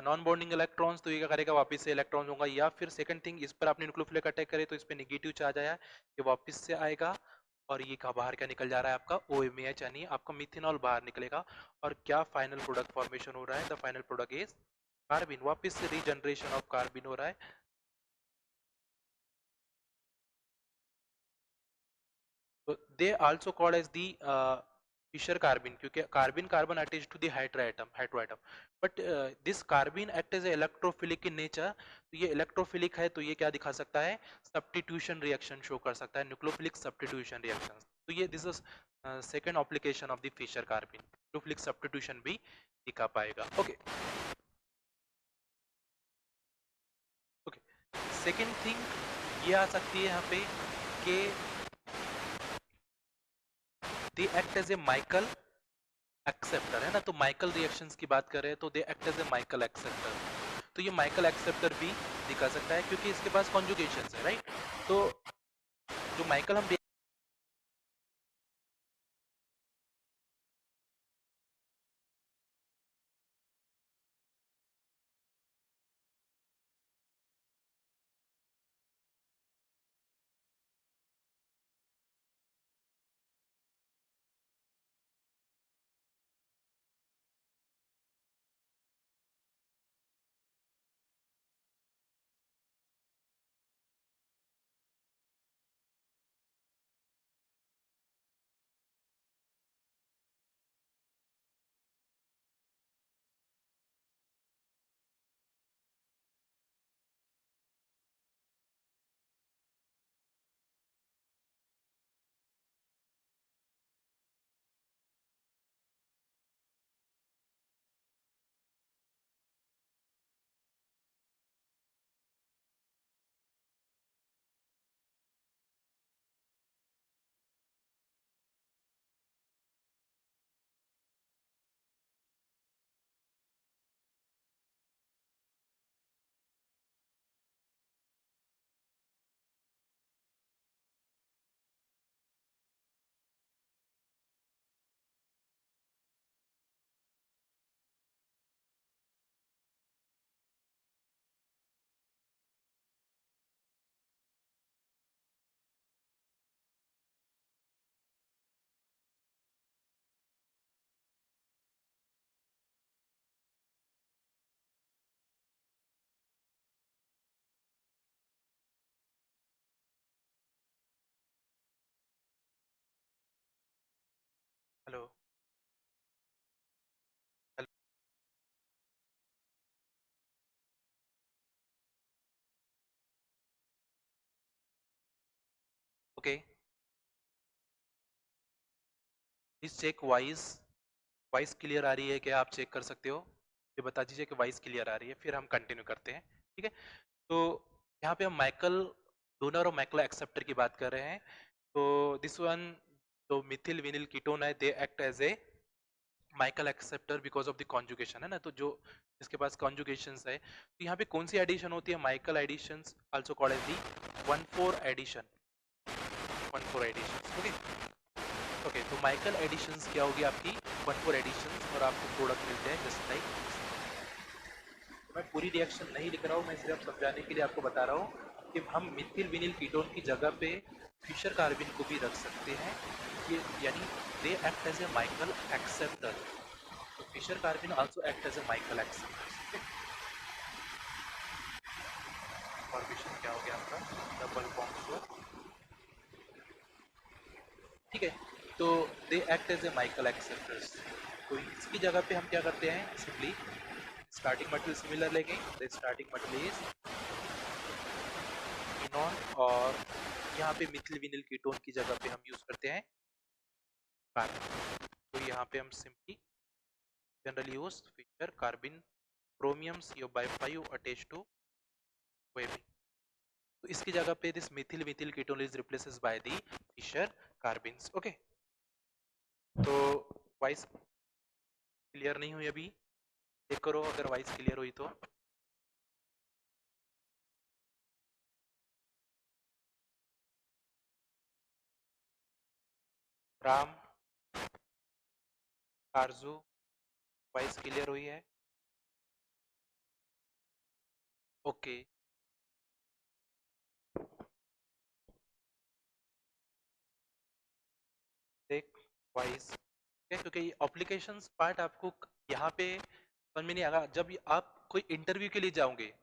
[SPEAKER 1] non bonding electrons, तो ये क्या करेगा, वापस से इलेक्ट्रॉन्स होगा, या फिर सेकंड थिंग, इस पर आपने न्यूक्लियोफिलिक अटैक करे तो इस पे नेगेटिव चार्ज आया, ये वापस से आएगा और ये का बाहर क्या निकल जा रहा है आपका OMH, यानी आपका मिथेनॉल बाहर निकलेगा, और क्या फाइनल प्रोडक्ट फॉर्मेशन हो रहा है, the final product is carbene, वापस से रीजनरेशन ऑफ कार्बिन हो रहा है। तो they also called as the Fischer carbene, क्योंकि carbene carbon attach to the heteroatom, but this carbene act as electrophilic in nature, तो ये इलेक्ट्रोफिलिक है, तो ये क्या दिखा सकता है, सब्स्टिट्यूशन रिएक्शन शो कर सकता है, न्यूक्लियोफिलिक सब्स्टिट्यूशन रिएक्शन, तो ये this is second application of the Fischer carbene, nucleophilic substitution भी दिखा पाएगा। ओके ओके, सेकंड थिंग ये आ सकती है यहाँ पे कि they act as a Michael acceptor, है ना, तो माइकल रिएक्शंस की बात करें तो they act as a Michael acceptor, तो ये माइकल एक्सेप्टर भी दिखा सकता है क्योंकि इसके पास कॉन्जुगेशंस है, राइट। तो जो माइकल हम hello hello okay, please check voice, voice clear आ रही है क्या, आप चेक कर सकते हो, ये बता दीजिए कि वॉइस क्लियर आ रही है, फिर हम कंटिन्यू करते हैं, ठीक है। तो यहाँ पे हम माइकल डोनर और माइकल एक्सेप्टर की बात कर रहे हैं, तो दिस वन, तो मिथिल विनिल कीटोन है, they act as a Michael acceptor because of the conjugation है ना, तो जो इसके पास कॉन्जुगेशंस है, तो यहाँ पे कौन सी एडिशन होती है, Michael additions also called as the 1,4 addition, 1,4 additions. Okay okay, तो माइकल एडिशंस क्या होगी आपकी 1,4 एडिशंस, और आपको प्रोडक्ट मिलते हैं जस्ट लाइक। मैं पूरी रिएक्शन नहीं लिख रहा हूँ, मैं सिर्फ समझाने के लिए आपको बता रहा हूँ कि हम मिथिल विनिल कीटोन की जगह पे फिशर कार्बिन को भी रख सकते हैं, ये यानी they act as a Michael acceptor, तो Fischer carbene also act as a Michael acceptor. Formation क्या हो गया आपका, डबल बॉन्ड, ठीक है, तो they act as a Michael acceptors. तो इसकी जगह पे हम क्या करते हैं, सिंपली स्टार्टिंग मटेरियल सिमिलर लेंगे, the starting material is enone, और यहाँ पे मिथिल विनिल कीटोन की जगह पे हम यूज करते हैं कार्बन। तो यहाँ पे हम simply general use Fischer carbene chromium CO5 attach to OAB, तो इसकी जगह पे this methyl methyl ketone is replaces by the Fischer carbenes. Okay, तो वाइस क्लियर नहीं हुई अभी, चेक करो अगर वाइस क्लियर हुई तो। राम, आरजू, वाइस क्लियर हुई है? ओके, देख वाइस, क्योंकि एप्लीकेशंस पार्ट आपको यहाँ पे समझ में नहीं आएगा जब आप कोई इंटरव्यू के लिए जाओगे,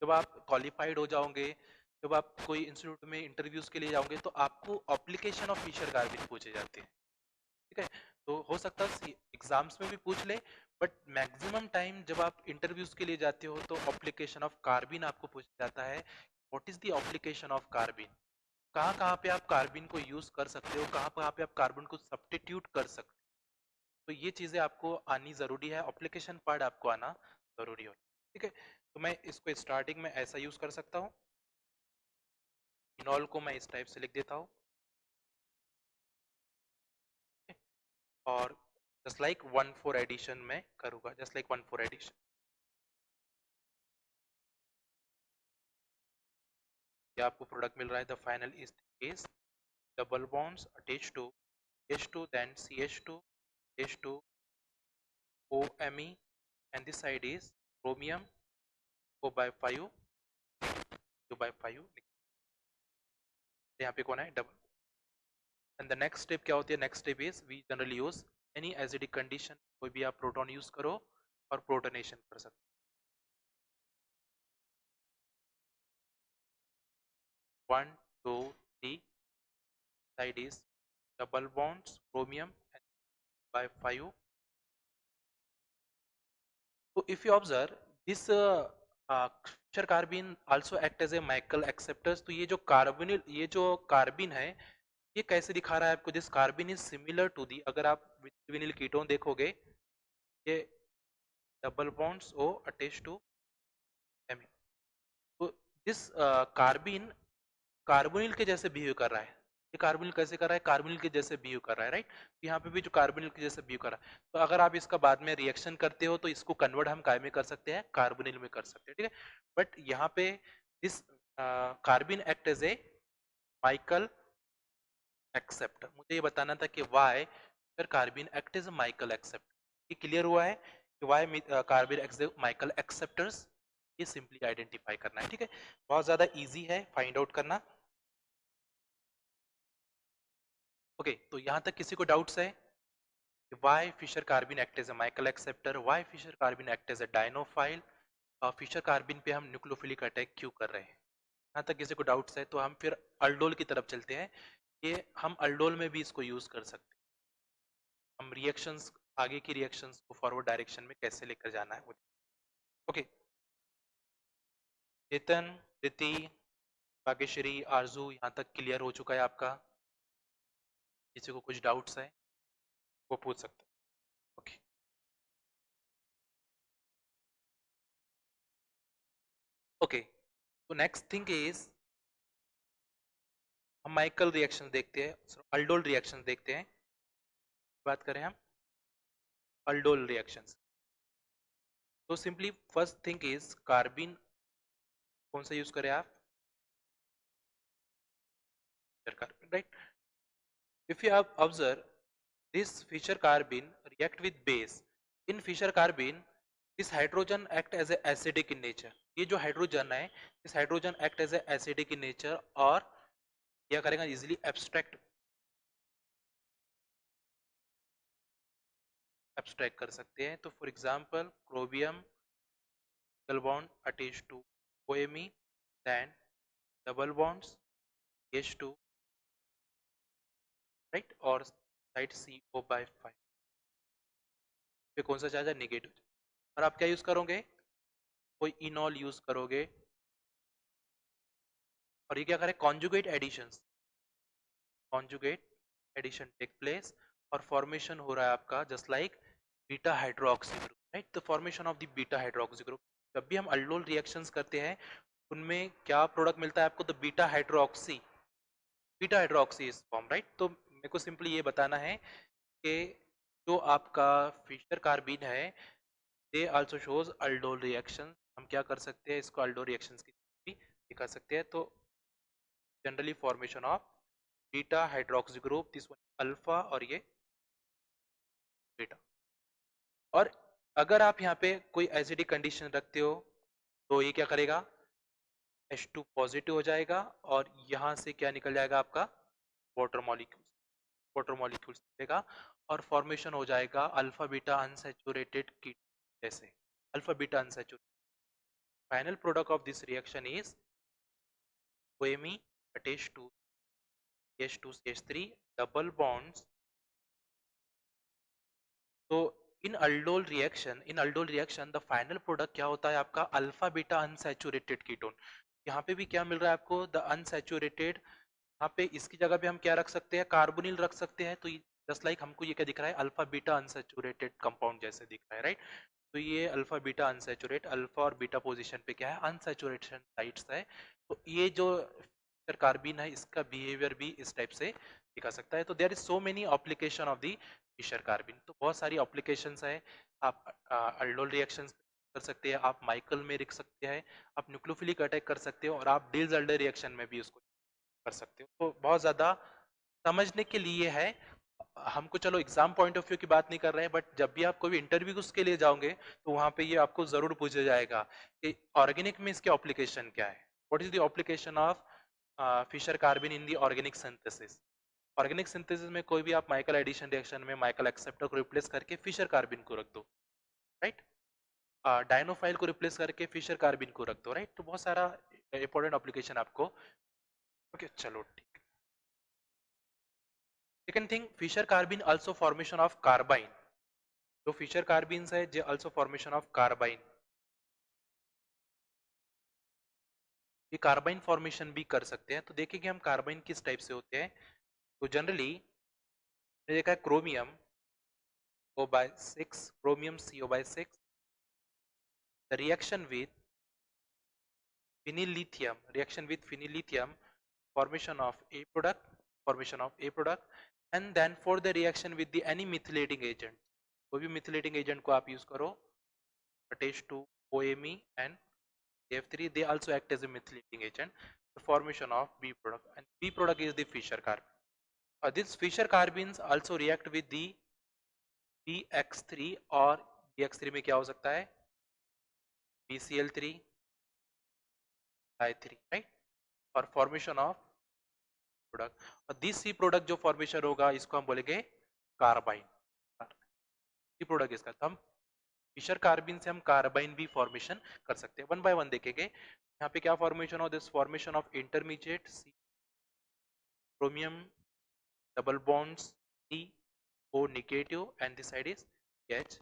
[SPEAKER 1] जब आप क्वालिफाइड हो जाओगे, जब आप कोई इंस्टीट्यूट में इंटरव्यूज के लिए जाओगे, तो आपको एप्लीकेशन ऑफ फिशर कार्बिन पूछे जाते हैं, ठीक है। तो हो सकता है एग्जाम्स में भी पूछ ले, बट मैक्सिमम टाइम जब आप इंटरव्यूज के लिए जाते हो तो एप्लीकेशन ऑफ कार्बिन आपको पूछा जाता है। What is the application of carbene, कहाँ कहाँ पे आप कार्बिन को यूज कर सकते हो, कहाँ कहाँ पे आप कार्बन को सब्स्टिट्यूट कर सकते हो, तो ये चीजें आपको आनी जरूरी है, एप्लीकेशन पार्ट आपको आना जरूरी हो, ठीक है। तो मैं इसको स्टार्टिंग में ऐसा यूज कर सकता हूँ, इनॉल को मैं इस टाइप से लिख देता हूँ, और जस्ट लाइक 1,4 एडिशन में करूंगा, जस्ट लाइक 1,4 एडिशन। ये आपको प्रोडक्ट मिल रहा है, the final is double bonds attach to H2 then CH2 H2 OMe, and this side is chromium O by 5 U by 5, यहाँ पे कौन है double. And the next step क्या होती है, next step is we generally use any acidic condition, कोई भी आप प्रोटॉन यूज करो और प्रोटोनेशन कर सकते, 1 2 3 side is double bonds chromium by 5। so if you observe this fischer carbene also act as a Michael acceptors, तो ये जो कार्बिन है ये कैसे दिखा रहा है आपको, this carbene is similar to the, अगर आप विनिल कीटोन देखोगे, ये double bonds O attach to एमी, तो दिस कार्बिन कार्बोनिल के जैसे बिहेव कर रहा है, ये कार्बोनिल कैसे कर रहा है, कार्बोनिल के जैसे बिहेव कर रहा है, राइट। तो यहाँ पे भी जो कार्बोनिल के जैसे बिहेव कर रहा है, तो अगर आप इसका बाद में रिएक्शन करते हो तो इसको कन्वर्ट हम काय में कर सकते हैं, कार्बोनिल में कर सकते हैं, ठीक है। बट यहाँ पे this carbene act as a Michael acceptor, मुझे ये बताना था कि वाई फिर carbene act as a Michael acceptor, ये क्लियर हुआ है कि why carbene act as Michael acceptors, ये सिंपली आइडेंटिफाई करना है, ठीक है। बहुत ज्यादा इजी है फाइंड आउट करना। ओके, तो यहाँ तक किसी को डाउट्स है, why Fischer carbene act as a Michael acceptor, why Fischer carbene act as a dienophile, और फिशर कार्बिन पे हम न्यूक्लियोफिलिक अटैक क्यों कर रहे हैं, यहाँ तक किसी को डाउट्स है तो हम फिर अल्डोल की तरफ चलते हैं, ये हम अल्डोल में भी इसको यूज कर सकते हैं, हम रिएक्शंस, आगे की रिएक्शंस को फॉरवर्ड डायरेक्शन में कैसे लेकर जाना है। ओके, चेतन, प्रीति, भाग्यश्री, आरजू, यहाँ तक क्लियर हो चुका है आपका, किसी को कुछ डाउट्स है वो पूछ सकते हैं। ओके, ओके, तो नेक्स्ट थिंग इज हम माइकल रिएक्शन देखते हैं, अल्डोल रिएक्शन देखते हैं, बात करें हम aldol reactions. तो simply first thing is carbene कौन सा यूज करें आप, carbene right. If you have observed this Fischer carbene react with base. In Fischer carbene this hydrogen act as a acidic in nature. ये जो hydrogen है इस hydrogen act as a acidic in nature और क्या करेगा easily abstract कर सकते हैं. तो for example chromium double bond attach to OMe, then double bonds H2 right और साइड CO/5 पे कौन सा चार्ज है नेगेटिव. और आप क्या यूज करोगे, कोई इनॉल यूज करोगे और ये क्या करें conjugate additions, conjugate addition take place और फॉर्मेशन हो रहा है आपका just like beta hydroxy group right. The formation of the beta hydroxy group. जब भी हम अल्डोल रिएक्शंस करते हैं उनमें क्या प्रोडक्ट मिलता है आपको, the beta hydroxy, beta hydroxy is form right. तो मेरे को सिंपली ये बताना है कि जो आपका फिशर कार्बिन है they also shows aldol reaction. हम क्या कर सकते हैं इसको अल्डोल रिएक्शंस की भी दिखा सकते हैं. तो generally formation of beta hydroxy group, this one alpha और ये बीटा. और अगर आप यहाँ पे कोई एसिडिक कंडीशन रखते हो तो ये क्या करेगा H2 पॉजिटिव हो जाएगा और यहाँ से क्या निकल जाएगा आपका वाटर मॉलिक्यूल, वाटर मॉलिक्यूल्स निकलेगा और फॉर्मेशन हो जाएगा अल्फा बीटा अनसैचुरेटेड कीट जैसे alpha beta unsaturated. Final product of this reaction is OMe attached to H2CH3 double bonds. तो in aldol reaction the final product क्या होता है आपका अल्फा बीटा अनसैचुरेटेड कीटोन. यहाँ पे भी क्या मिल रहा है आपको द अनसैचुरेटेड. यहाँ पे इसकी जगह पे हम क्या रख सकते हैं कार्बोनिल रख सकते हैं. तो जस्ट लाइक हमको ये क्या दिख रहा है अल्फा बीटा अनसैचुरेटेड कंपाउंड जैसे दिख रहा है राइट. तो ये अल्फा बीटा अनसैचुरेट, अल्फा और बीटा पोजीशन पे क्या है अनसैचुरेशन साइट्स है. तो ये जो कार्बिन है इसका बिहेवियर भी इस टाइप से दिखा सकता है. तो there is so many application of the Fischer carbene. तो बहुत सारी एप्लीकेशंस है. आप अल्डोल रिएक्शंस कर सकते हैं, आप माइकल में लिख सकते हैं, आप न्यूक्लियोफिलिक अटैक कर सकते हो और आप डिल्स-एल्डर रिएक्शन में भी उसको कर सकते हो. तो बहुत ज्यादा समझने के लिए है. हमको चलो एग्जाम पॉइंट ऑफ व्यू की बात नहीं कर रहे हैं बट जब भी आप कोई इंटरव्यू के लिए जाओगे तो वहां पे ये आपको जरूर पूछा जाएगा कि ऑर्गेनिक में इसके एप्लीकेशन क्या है, what is the application of Fischer carbene in the organic synthesis. Organic synthesis में कोई भी आप माइकल एडिशन रिएक्शन में माइकल एक्सेप्टर को रिप्लेस करके फिशर कार्बिन को रख दो राइट. डायनोफाइल को रिप्लेस करके फिशर कार्बिन को रख दो राइट. तो बहुत सारा इंपॉर्टेंट एप्लीकेशन आपको. ओके चलो ठीक. Second thing Fischer carbene also formation of carbyne. जो फिशर कार्बिन्स है जे आल्सो फॉर्मेशन ऑफ कार्बाइन. ये कार्बाइन फॉर्मेशन भी कर सकते हैं. तो देखेंगे हम कार्बाइन किस टाइप से होते हैं. तो जनरली देखा है chromium O/6, chromium CO/6, the reaction with phenyllithium, formation of A product, and then for the reaction with the any methylating agent, कोई भी methylating agent को आप use करो attached to OMe and F3, they also act as a methylating agent, the formation of B product, and B product is the Fischer carbon. These Fischer carbons also react with the BX3 और BX3 में क्या हो सकता है BCl3 I3 right. और formation of product और this C product जो formation होगा इसको हम बोलेंगे कार्बाइन. सी प्रोडक्ट इसका. तो हम फिशर कार्बिन से हम कार्बाइन भी फॉर्मेशन कर सकते हैं. वन बाय वन देखेंगे. यहाँ पे क्या फॉर्मेशन हो this formation of intermediate C chromium double bonds C O negative and this side is H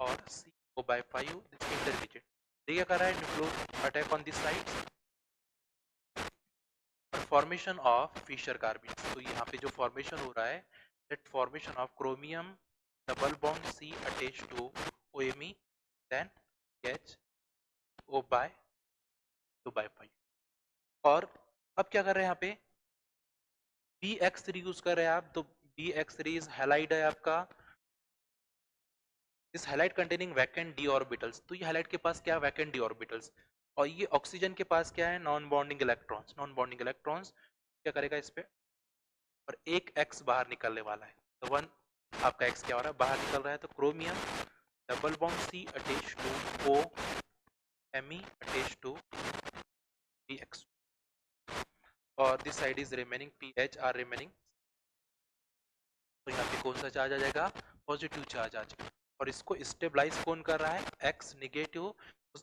[SPEAKER 1] और CO/5 दिस इंटरमीडिएट. देखिए क्या कर रहा है nucleo attack on this side formation of Fischer carbene. तो यहाँ पे जो फॉर्मेशन हो रहा है that formation of chromium double bond C attach to OMe then H O/2/5. और अब क्या कर रहे हैं यहाँ पे BX3 यूज कर रहे हैं आप. तो BX3 इज हैलाइड है आपका this halide containing vacant D orbitals, तो ये हैलाइड के पास क्या है, वैकेंट डी ऑर्बिटल्स, और ये ऑक्सीजन के पास क्या है, non bonding electrons, non bonding electrons क्या करेगा इस पे, और एक एक्स बाहर निकलने वाला है, तो वन आपका एक्स क्या हो रहा है, बाहर निकल रहा है, तो chromium double bond C attach to O M E attach to P X, और this side is remaining P H R remaining, तो यहाँ पे कौन सा चार्ज आ जाएगा, पॉजिटिव चार्ज आ जाएगा, और इसको स्टेबलाइज कौन कर रहा है, एक्स निगेटिव,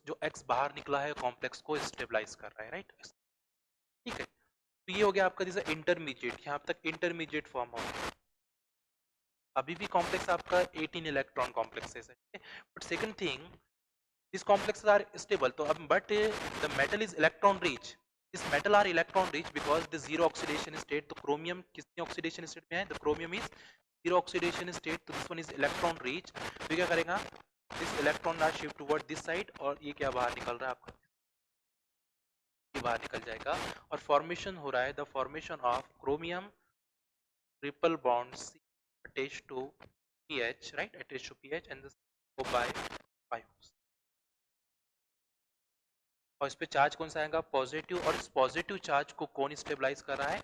[SPEAKER 1] जो एक्स बाहर निकला है कॉम्प्लेक्स को स्टेबलाइज कर रहा है, राइट, ठीक है। तो ये हो गया आपका जैसे इंटरमीडिएट, यहाँ तक इंटरमीडिएट फॉर्म हो गया, अभी भी कॉम्प्लेक्स आपका 18 इलेक्ट्रॉन कॉम्प्लेक्स है, but second thing this complexes are stable, तो अब but the metal is electron rich, this metal are electron rich because the zero oxidation state, तो क्रोमियम कितनी ऑक्सीडेशन स्टेट में है, the chromium is zero oxidation state, तो this one is electron rich, तो क्या करेगा, this electron are shift toward this side, और ये क्या बाहर निकल रहा है आपका, ये बाहर निकल जाएगा, और फॉर्मेशन हो रहा है, the formation of chromium triple bond C attached to pH, right, attached to pH, and this go by 5, और इस पे चार्ज कौन सा आएगा, पॉजिटिव, और इस पॉजिटिव चार्ज को कौन स्टेबलाइज कर रहा है,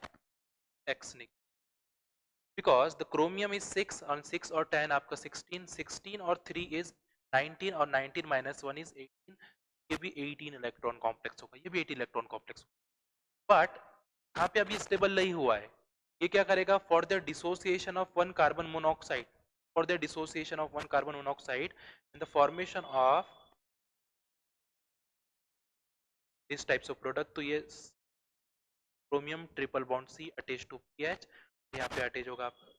[SPEAKER 1] एक्स निक, बिकॉज द क्रोमियम इज 6 और 6 और 10 आपका 16, 16 और 3 इज 19, और 19 माइनस 1 इज 18, ये भी 18 इलेक्ट्रॉन कॉम्प्लेक्स होगा, ये भी 18 इलेक्ट्रॉन कॉम्प्लेक्स होगा, बट यहाँ पे अभी स्टेबल नहीं हुआ है, ये क्या करेगा, for the dissociation of one carbon monoxide, for the dissociation of one carbon monoxide and the formation of these types of product, तो ये chromium triple bond C attach to PH, यहाँ पे अटैच होगा आपका,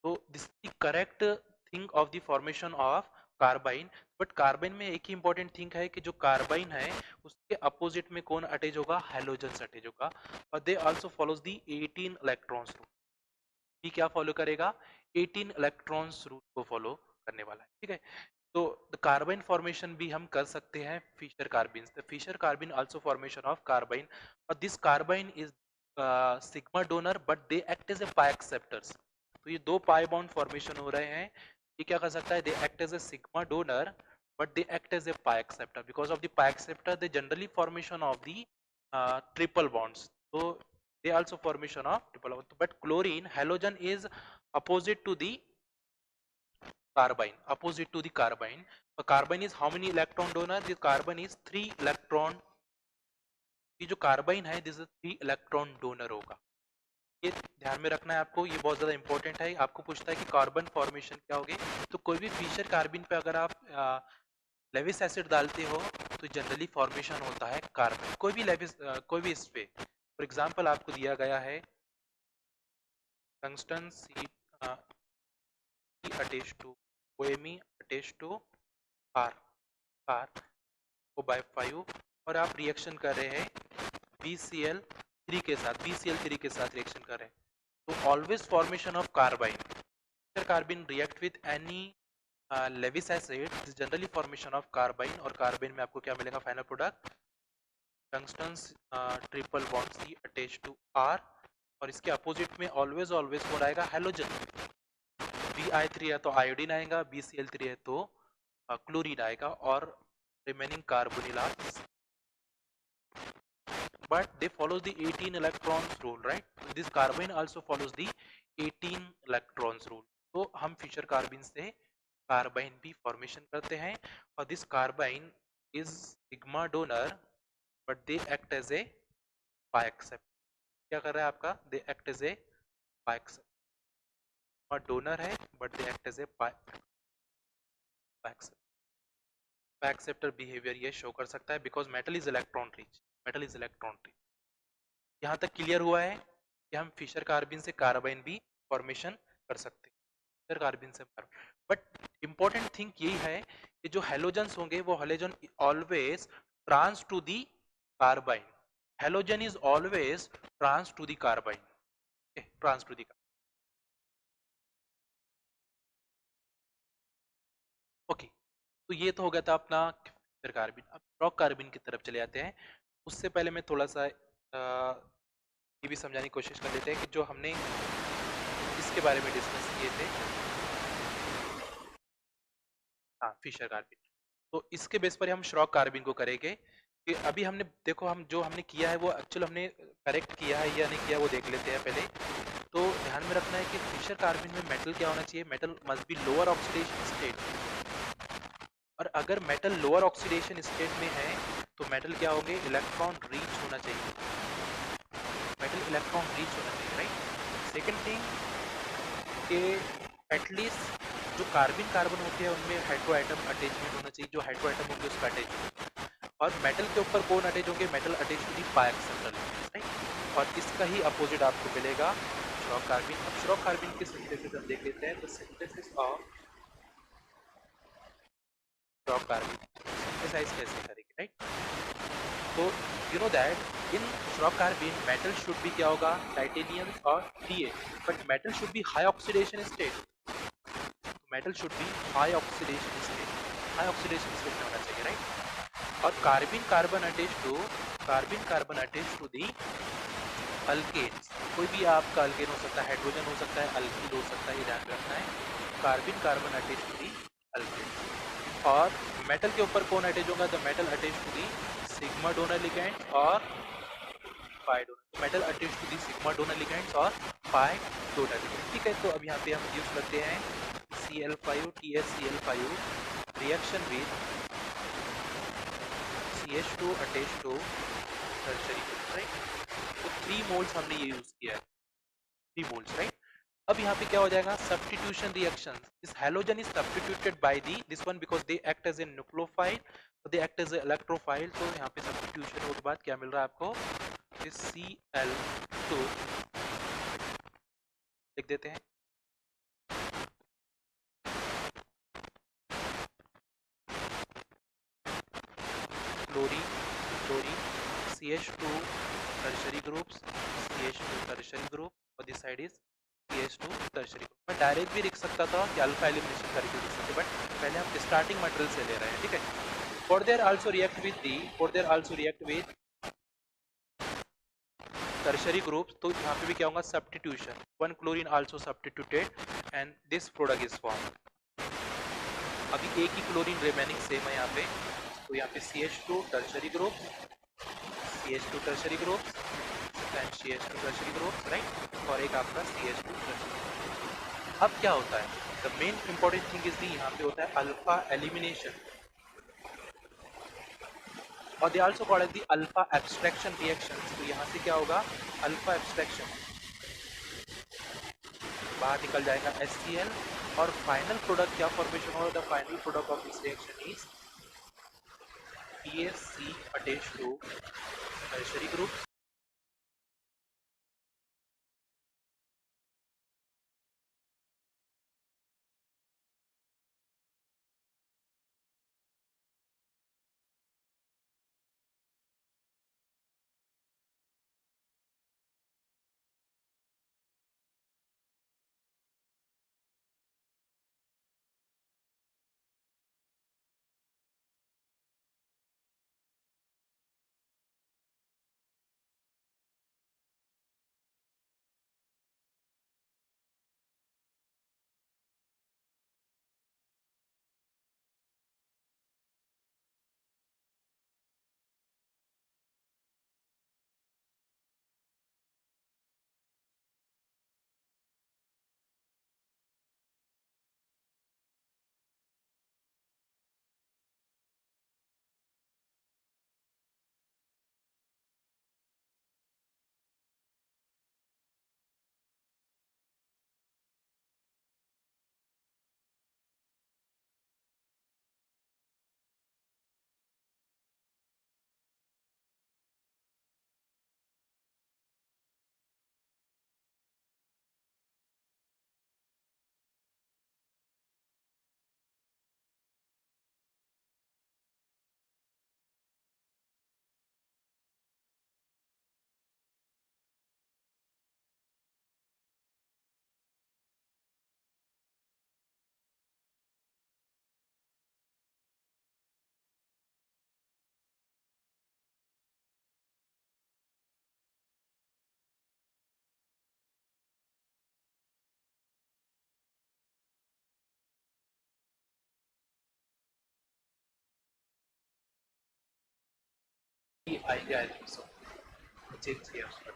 [SPEAKER 1] तो this the correct thing of the formation of carbyne, but carbyne में एक ही important thing है कि जो कार्बाइन है उसके अपोजिट में कौन अटैच होगा, हैलोजन अटैच होगा, और they also follows the 18 electrons rule, ये क्या फॉलो करेगा, 18 इलेक्ट्रॉन्स रूल को फॉलो करने वाला है, ठीक है। तो द कार्बाइन फॉर्मेशन भी हम कर सकते हैं Fischer carbene, the Fischer carbene also formation of carbyne, और this carbyne is sigma donor but they act as a pi acceptors, तो ये दो पाई बॉन्ड फॉर्मेशन हो रहे हैं, ये क्या कर सकता है, they act as a sigma donor but they act as a pi acceptor, because of the pi acceptor they generally formation of the triple bonds, तो they also formation of triple bond, but chlorine halogen is opposite to the carbine, opposite to the carbine, so carbine is how many electron donor, the carbon is 3 electron, ये जो carbene है this is 3 electron donor होगा, ये ध्यान में रखना है आपको, ये बहुत ज्यादा इंपॉर्टेंट है, आपको पूछता है कि कार्बन फॉर्मेशन क्या होगी, तो कोई भी फिशर कार्बिन पे अगर आप लेविस एसिड डालते हो तो जनरली फॉर्मेशन होता है कार्बन, कोई भी लेविस कोई भी इस पे, फॉर एग्जांपल आपको दिया गया है tungsten C attached to OMe attached to R R को by 5, और आप रिएक्शन कर रहे हैं BCl3 के साथ, BCl3 के साथ रिएक्शन कर रहे हैं, तो always formation of carbyne, carbyne react with any Lewis acid is generally formation of carbyne, और कार्बाइन में आपको क्या मिलेगा, final product tungsten triple bond C attach to R, और इसके अपोजिट में ऑलवेज ऑलवेज कौन आएगा, हेलोजन, Bi3 है तो आयोडीन आएगा, BCl3 है तो क्लोरीन आएगा, और remaining carbonyl R, but they follow the 18 electrons rule, right, this carbene also follows the 18 electrons rule, तो हम फिशर कार्बिन से कार्बाइन भी फॉर्मेशन करते हैं, और this carbyne is sigma donor but they act as a pi acceptor, क्या कर रहा है आपका, they act as a pi acceptor, और डोनर है but they act as a pi acceptor behaviour ये शो कर सकता है, because metal is electron rich, metal is electron rich, यहाँ तक क्लियर हुआ है कि हम फिशर कार्बिन से कार्बाइन भी फॉर्मेशन कर सकते हैं, फिशर कार्बिन से, बट इंपॉर्टेंट थिंग यही है कि जो हेलोजन्स होंगे वो halogen always trans to the carbyne, halogen is always trans to the carbyne, trans to the, okay, तो ये तो हो गया था अपना फिशर कार्बिन, अब रॉक कार्बिन की तरफ चले जाते हैं, उससे पहले मैं थोड़ा सा ये भी समझाने की कोशिश कर लेते हैं कि जो हमने इसके बारे में डिस्कस किए थे, हाँ, फिशर कार्बिन। तो इसके बेस पर हम श्रॉक कार्बिन को करेंगे कि अभी हमने देखो हम जो हमने किया है वो एक्चुअल हमने करेक्ट किया है या नहीं किया वो देख लेते हैं पहले। तो ध्यान में रखना है कि फिशर कार्बिन में मेटल क्या होना चाहिए, metal must be lower oxidation state. और अगर मेटल लोअर ऑक्सीडेशन स्टेट में है तो मेटल क्या होंगे, इलेक्ट्रॉन रीच होना चाहिए, मेटल इलेक्ट्रॉन रीच होना चाहिए, राइट। सेकंड थिंग कि एटलीस्ट जो कार्बन कार्बन होते हैं उनमें हाइड्रो आइटम अटैचमेंट होना चाहिए, जो हाइड्रो आइटम होंगे उसका अटैचमेंट। और मेटल के ऊपर कौन अटैच होंगे, metal attach to the bicentral, right. और इसका ही अपोजिट आपको मिलेगा श्रॉक कार्बिन। अब श्रॉक कार्बिन के सिंथेसिस हम देख लेते हैं। तो synthesis of Schrock carbene synthesize कैसे करेंगे, राइट। तो you know that in Schrock carbene metal should be क्या होगा, टाइटेनियम और TA, but metal should be high oxidation state. Metal should be high oxidation state, high oxidation state में होना चाहिए, right. और carbene carbon attach to the alkanes. कोई भी आपका अल्केन हो सकता है, हाइड्रोजन हो सकता है, अल्कील हो सकता है, ये ध्यान रखना है। Carbene carbon attach to the alkane. और मेटल के ऊपर कौन अटैच होगा, the metal attach to the sigma donor ligand और pi donor. Metal attach to the sigma donor ligands और पाई डोनर लिगैंड, ठीक है। तो अब यहाँ पे हम यूज करते हैं Cl5 TsCl5 reaction with CH2 attach to tertiary group, right. तो 3 मोल्स हमने ये यूज किया है, 3 मोल्स, राइट। अब यहाँ पे क्या हो जाएगा, substitution reaction, this halogen is substituted by the this one because they act as a nucleophile, they act as a electrophile. तो यहाँ पे सब्स्टिट्यूशन होने के बाद क्या मिल रहा है आपको, इस Cl2 लिख देते हैं, chlorine chlorine CH2 tertiary groups, CH2 tertiary group, और this side is CH2 tertiary group. मैं डायरेक्ट भी लिख सकता था कि अल्फा एलिमिनेशन करके लिख सकते, बट पहले हम स्टार्टिंग मटेरियल से ले रहे हैं, ठीक है। For there also react with tertiary groups, तो यहाँ पे भी क्या होगा, substitution, one chlorine also substituted and this product is form. अभी एक ही क्लोरीन रिमेनिंग सेम है यहाँ पे, तो यहाँ पे CH2 tertiary group, CH2 tertiary group and CH2 tertiary group, right. और एक आपका CH2 टर्शरी। अब क्या होता है, the main important thing is the, यहाँ पे होता है अल्फा एलिमिनेशन, और they also called as the alpha abstraction reactions. तो यहाँ से क्या होगा, अल्फा एब्स्ट्रैक्शन, बाहर निकल जाएगा HCl, और फाइनल प्रोडक्ट क्या फॉर्मेशन होगा, the final product of this reaction is PSC attached to tertiary group आएंगे आई थिंक सो, चेंज किया उसका।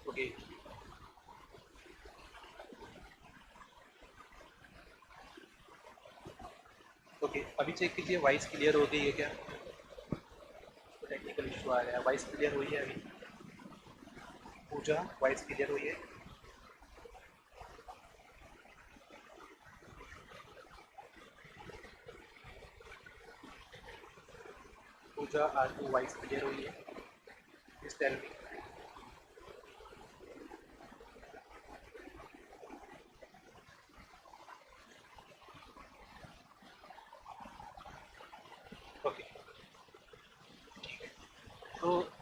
[SPEAKER 1] ओके ओके, अभी चेक कीजिए वॉइस क्लियर हो गई है क्या? तो टेक्निकल इशू आ रहा है, वॉइस क्लियर हुई है अभी? पूजा वॉइस क्लियर हुई है? पूजा आज वॉइस क्लियर हुई है? Please tell me. ओके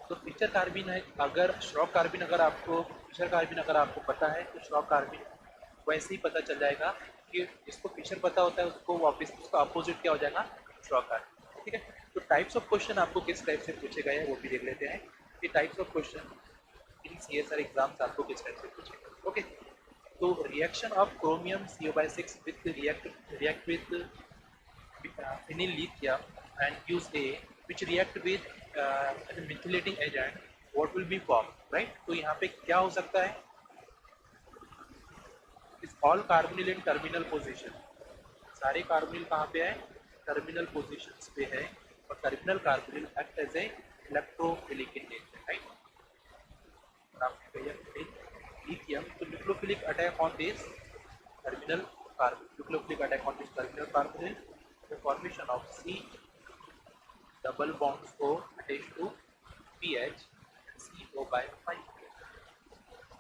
[SPEAKER 1] तो फीचर कार्बिन है, अगर श्रॉक कार्बिन अगर आपको फीचर कार्बिन अगर आपको पता है तो श्रॉक कार्बिन वैसे ही पता चल जाएगा कि जिसको फीचर पता होता है उसको वापस उसका अपोजिट क्या हो जाएगा, श्रॉक कार्बिन। ठीक है, तो टाइप्स ऑफ क्वेश्चन आपको किस टाइप से पूछे गए हैं वो भी देख लेते हैं कि types of question in CSR exams आपको किस टाइप से पूछे गए। ओके, तो reaction of chromium CO6 with react with vinyl lithium and use A which react with a methylating agent, what will be formed, right? तो यहाँ पे क्या हो सकता है, इस all carbonyl in terminal position, सारे कार्बोनिल कहाँ पे है, टर्मिनल पोजीशंस पे है, और terminal carbonyl act as a electrophilic in nature, right? lithium, तो nucleophilic attack on this terminal carbon, nucleophilic attack on this terminal carbonyl, the formation of C double bonds O attached to PH CO by 5।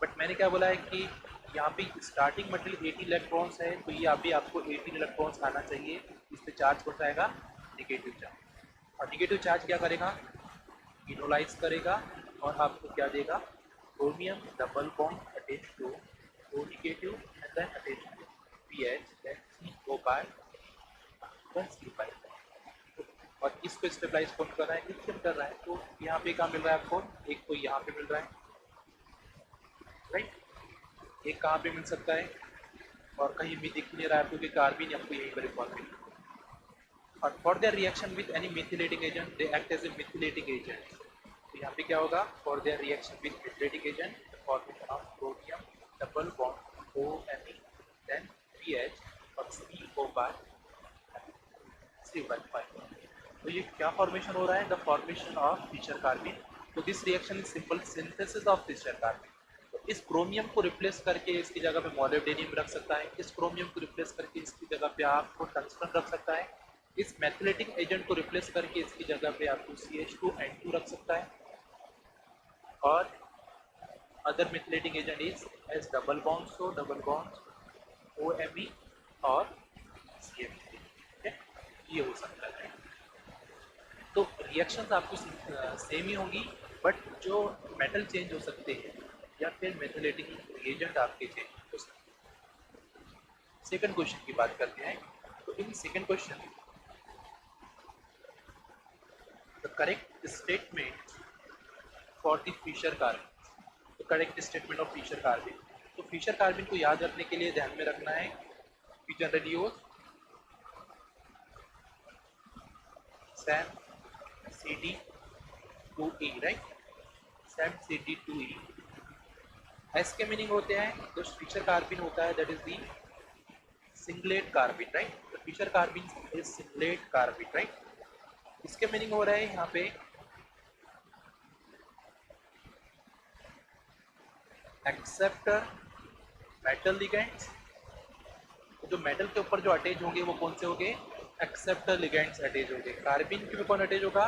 [SPEAKER 1] But मैंने क्या बोला है कि यहाँ पे starting material 80 electrons है, तो ये अभी आपको 18 इलेक्ट्रॉन्स आना चाहिए, इस पे चार्ज कौन सा आएगा, निगेटिव चार्ज, और निगेटिव चार्ज क्या करेगा, इनोलाइज करेगा और आपको क्या देगा, chromium double bond attach to O negative and then attach to PH then CO by 1 और इसको स्टेबलाइज कौन कर रहा है, लिथियम कर रहा है। तो यहाँ पे क्या मिल रहा है आपको, एक तो यहाँ पे मिल रहा है, राइट, एक कहाँ पे मिल सकता है, और कहीं भी दिख नहीं रहा है क्योंकि कार्बिन आपको यहीं पर फॉर्मेट। और for their reaction with any methylating agent they act as a methylating agent, तो यहाँ पे क्या होगा, for their reaction with methylating agent formation of chromium double bond OMe then PH और CO बाय 3.5। तो ये क्या फॉर्मेशन हो रहा है, the formation of Fischer carbene. तो this reaction is simple synthesis of Fischer carbene. तो इस क्रोमियम को रिप्लेस करके इसकी जगह पे मोलिब्डेनियम रख सकता है, इस क्रोमियम को रिप्लेस करके इसकी जगह पे आपको टंगस्टन रख सकता है, इस मेथिलेटिंग एजेंट को रिप्लेस करके इसकी जगह पे आपको CH2N2 रख सकता है, और other methylating agent is as double bond, so double bond OMe और CH3। ठीक है, ये हो सकता है। तो रिएक्शंस आपको सेम ही होंगी, बट जो मेटल चेंज हो सकते हैं या फिर मेथिलेटिंग रिएजेंट आपके चेंज हो सकते हैं। सेकंड क्वेश्चन की बात करते हैं। तो in second question the correct statement for the Fischer carbene, तो correct statement of Fischer carbene, तो फिशर कार्बिन को याद रखने के लिए ध्यान में रखना है कि generally use SAM CD2E, right, SAM CD2E। S के मीनिंग होते हैं, जो फिशर कार्बिन होता है that is the singlet carbene, right, तो Fischer carbene is singlet carbene, right. इसके मीनिंग हो रहा है यहाँ पे एक्सेप्टर मेटल लिगेंड्स, जो मेटल के ऊपर जो अटैच होंगे वो कौन से होंगे, एक्सेप्टर लिगेंड्स अटैच होंगे। कार्बिन के भी कौन अटैच होगा,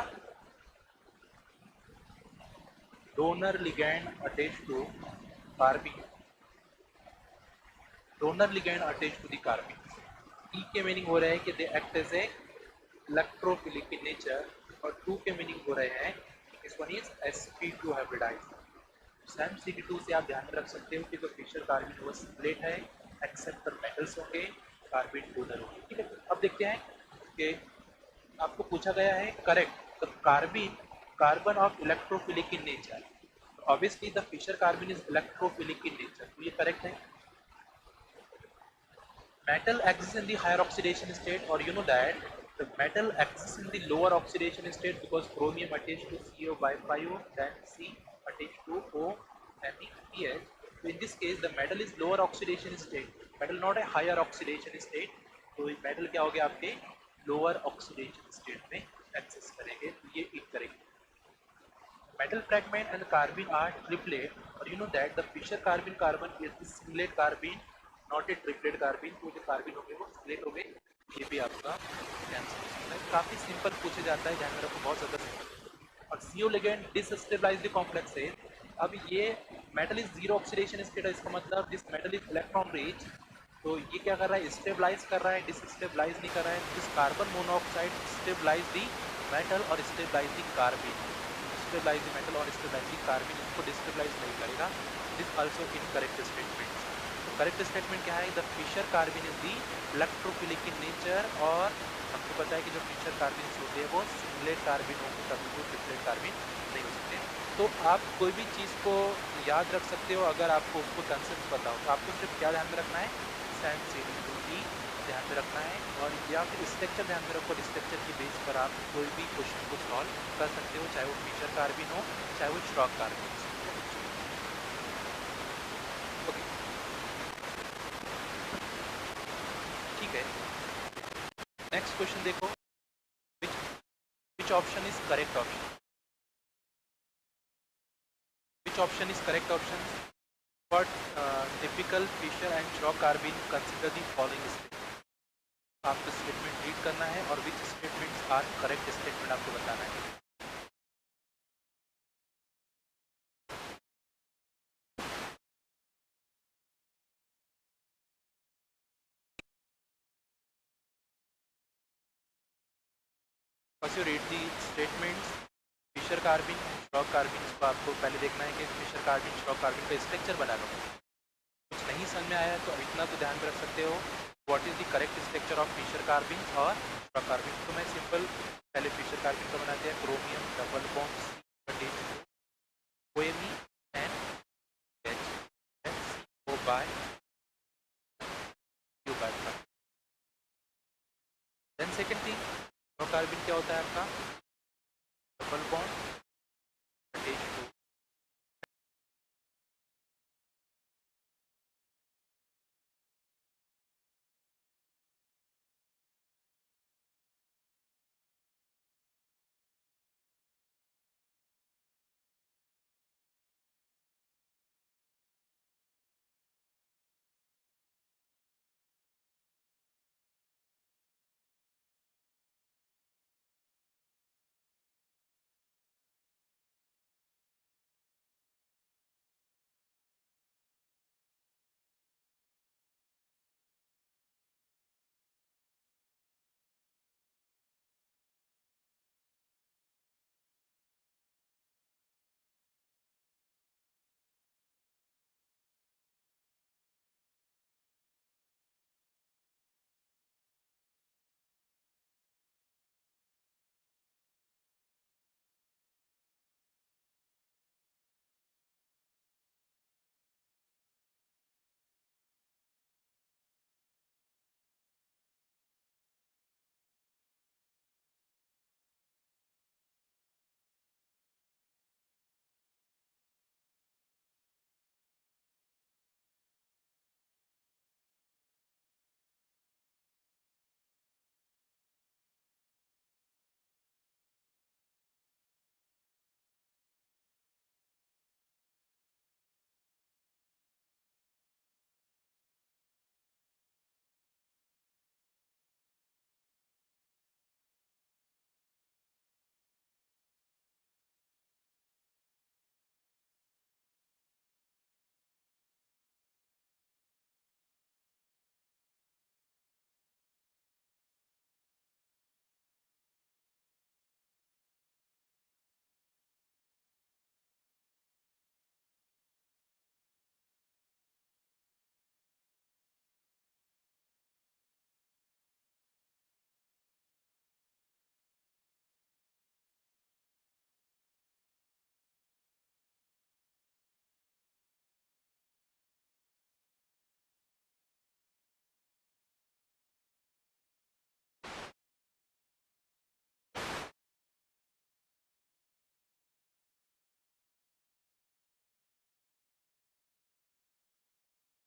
[SPEAKER 1] donor ligand attach to carbene, donor ligand attach to the carbene. E के मीनिंग हो रहा है कि they act as a electrophilic in nature, और टू के मीनिंग हो रहे हैं this one is sp2 hybridized. SAM CD2 से आप ध्यान में रख सकते हो कि जो फिशर कार्बिन वो सिंगलेट है, एक्सेप्टर मेटल्स होंगे, कार्बिन डोनर होंगे। ठीक है, अब देखते हैं कि आपको पूछा गया है correct the carbene carbon of electrophilic in nature, obviously the Fischer carbene is electrophilic in nature, तो ये करेक्ट है। metal exists in the higher oxidation state, or you know that the metal exists in the lower oxidation state because chromium attached to CO by 5, then C attached to O, then the PH. So in this case the metal is lower oxidation state, metal not a higher oxidation state. तो metal क्या हो गया आपके lower oxidation state में access करेंगे, तो ये incorrect. Metal fragment and carbene are triplet, or you know that the Fischer carbene carbon is the singlet carbene, not a triplet carbene. तो जो carbene हो गए वो singlet हो गए, ये भी आपका कैंसिल हो सकता है. काफी सिंपल पूछे जाता है, ध्यान में रखो, बहुत ज्यादा सिंपल. और CO ligand डिसस्टेबलाइज द कॉम्प्लेक्स है. अब ये metal is zero oxidation state है, इसका मतलब this metal is electron rich. तो ये क्या कर रहा है, स्टेबलाइज कर रहा है, डिसस्टेबलाइज नहीं कर रहा है. This carbon monoxide stabilize the metal और stabilize the carbon. Stabilize the metal और स्टेबलाइज द कार्बन, इसको डिस्टेबलाइज नहीं करेगा. This also incorrect statement. तो करेक्ट स्टेटमेंट क्या है, the Fischer carbon is the electrophilic in nature. और हमको पता है कि जो फिशर कार्बन होते हैं वो सिंगलेट कार्बन होंगे, कभी वो ट्रिपलेट कार्बन नहीं हो सकते. तो आप कोई भी चीज़ को याद रख सकते हो अगर आपको उसको कंसेप्ट पता हो. तो आपको सिर्फ क्या ध्यान में रखना है, सेंसिटिविटी ध्यान में रखना है, और या फिर स्ट्रक्चर ध्यान में रखो. स्ट्रक्चर की बेस पर आप कोई भी क्वेश्चन को सॉल्व कर सकते हो, चाहे वो फिशर कार्बन हो चाहे वो स्ट्रॉक कार्बन हो. ओके, ठीक है. नेक्स्ट क्वेश्चन देखो, which option is correct option. Which option is correct option for typical Fischer and Schrock carbon. Consider the following statement. आपको स्टेटमेंट रीड करना है और which statements are correct statement आपको बताना है. First you read the statements. Fischer carbon, Schrock carbon, इसको आपको पहले देखना है कि फिशर कार्बन स्ट्रॉक कार्बन का स्ट्रक्चर बना लो. कुछ नहीं समझ में आया तो इतना तो ध्यान में रख सकते हो, what is the correct structure of Fischer carbon और स्ट्रॉक कार्बन. तो मैं सिंपल पहले फिशर कार्बन का बनाते हैं. Chromium double bond OMe and HCO by Q by 5. Then second thing, Schrock carbon क्या होता है आपका, डबल बॉन्ड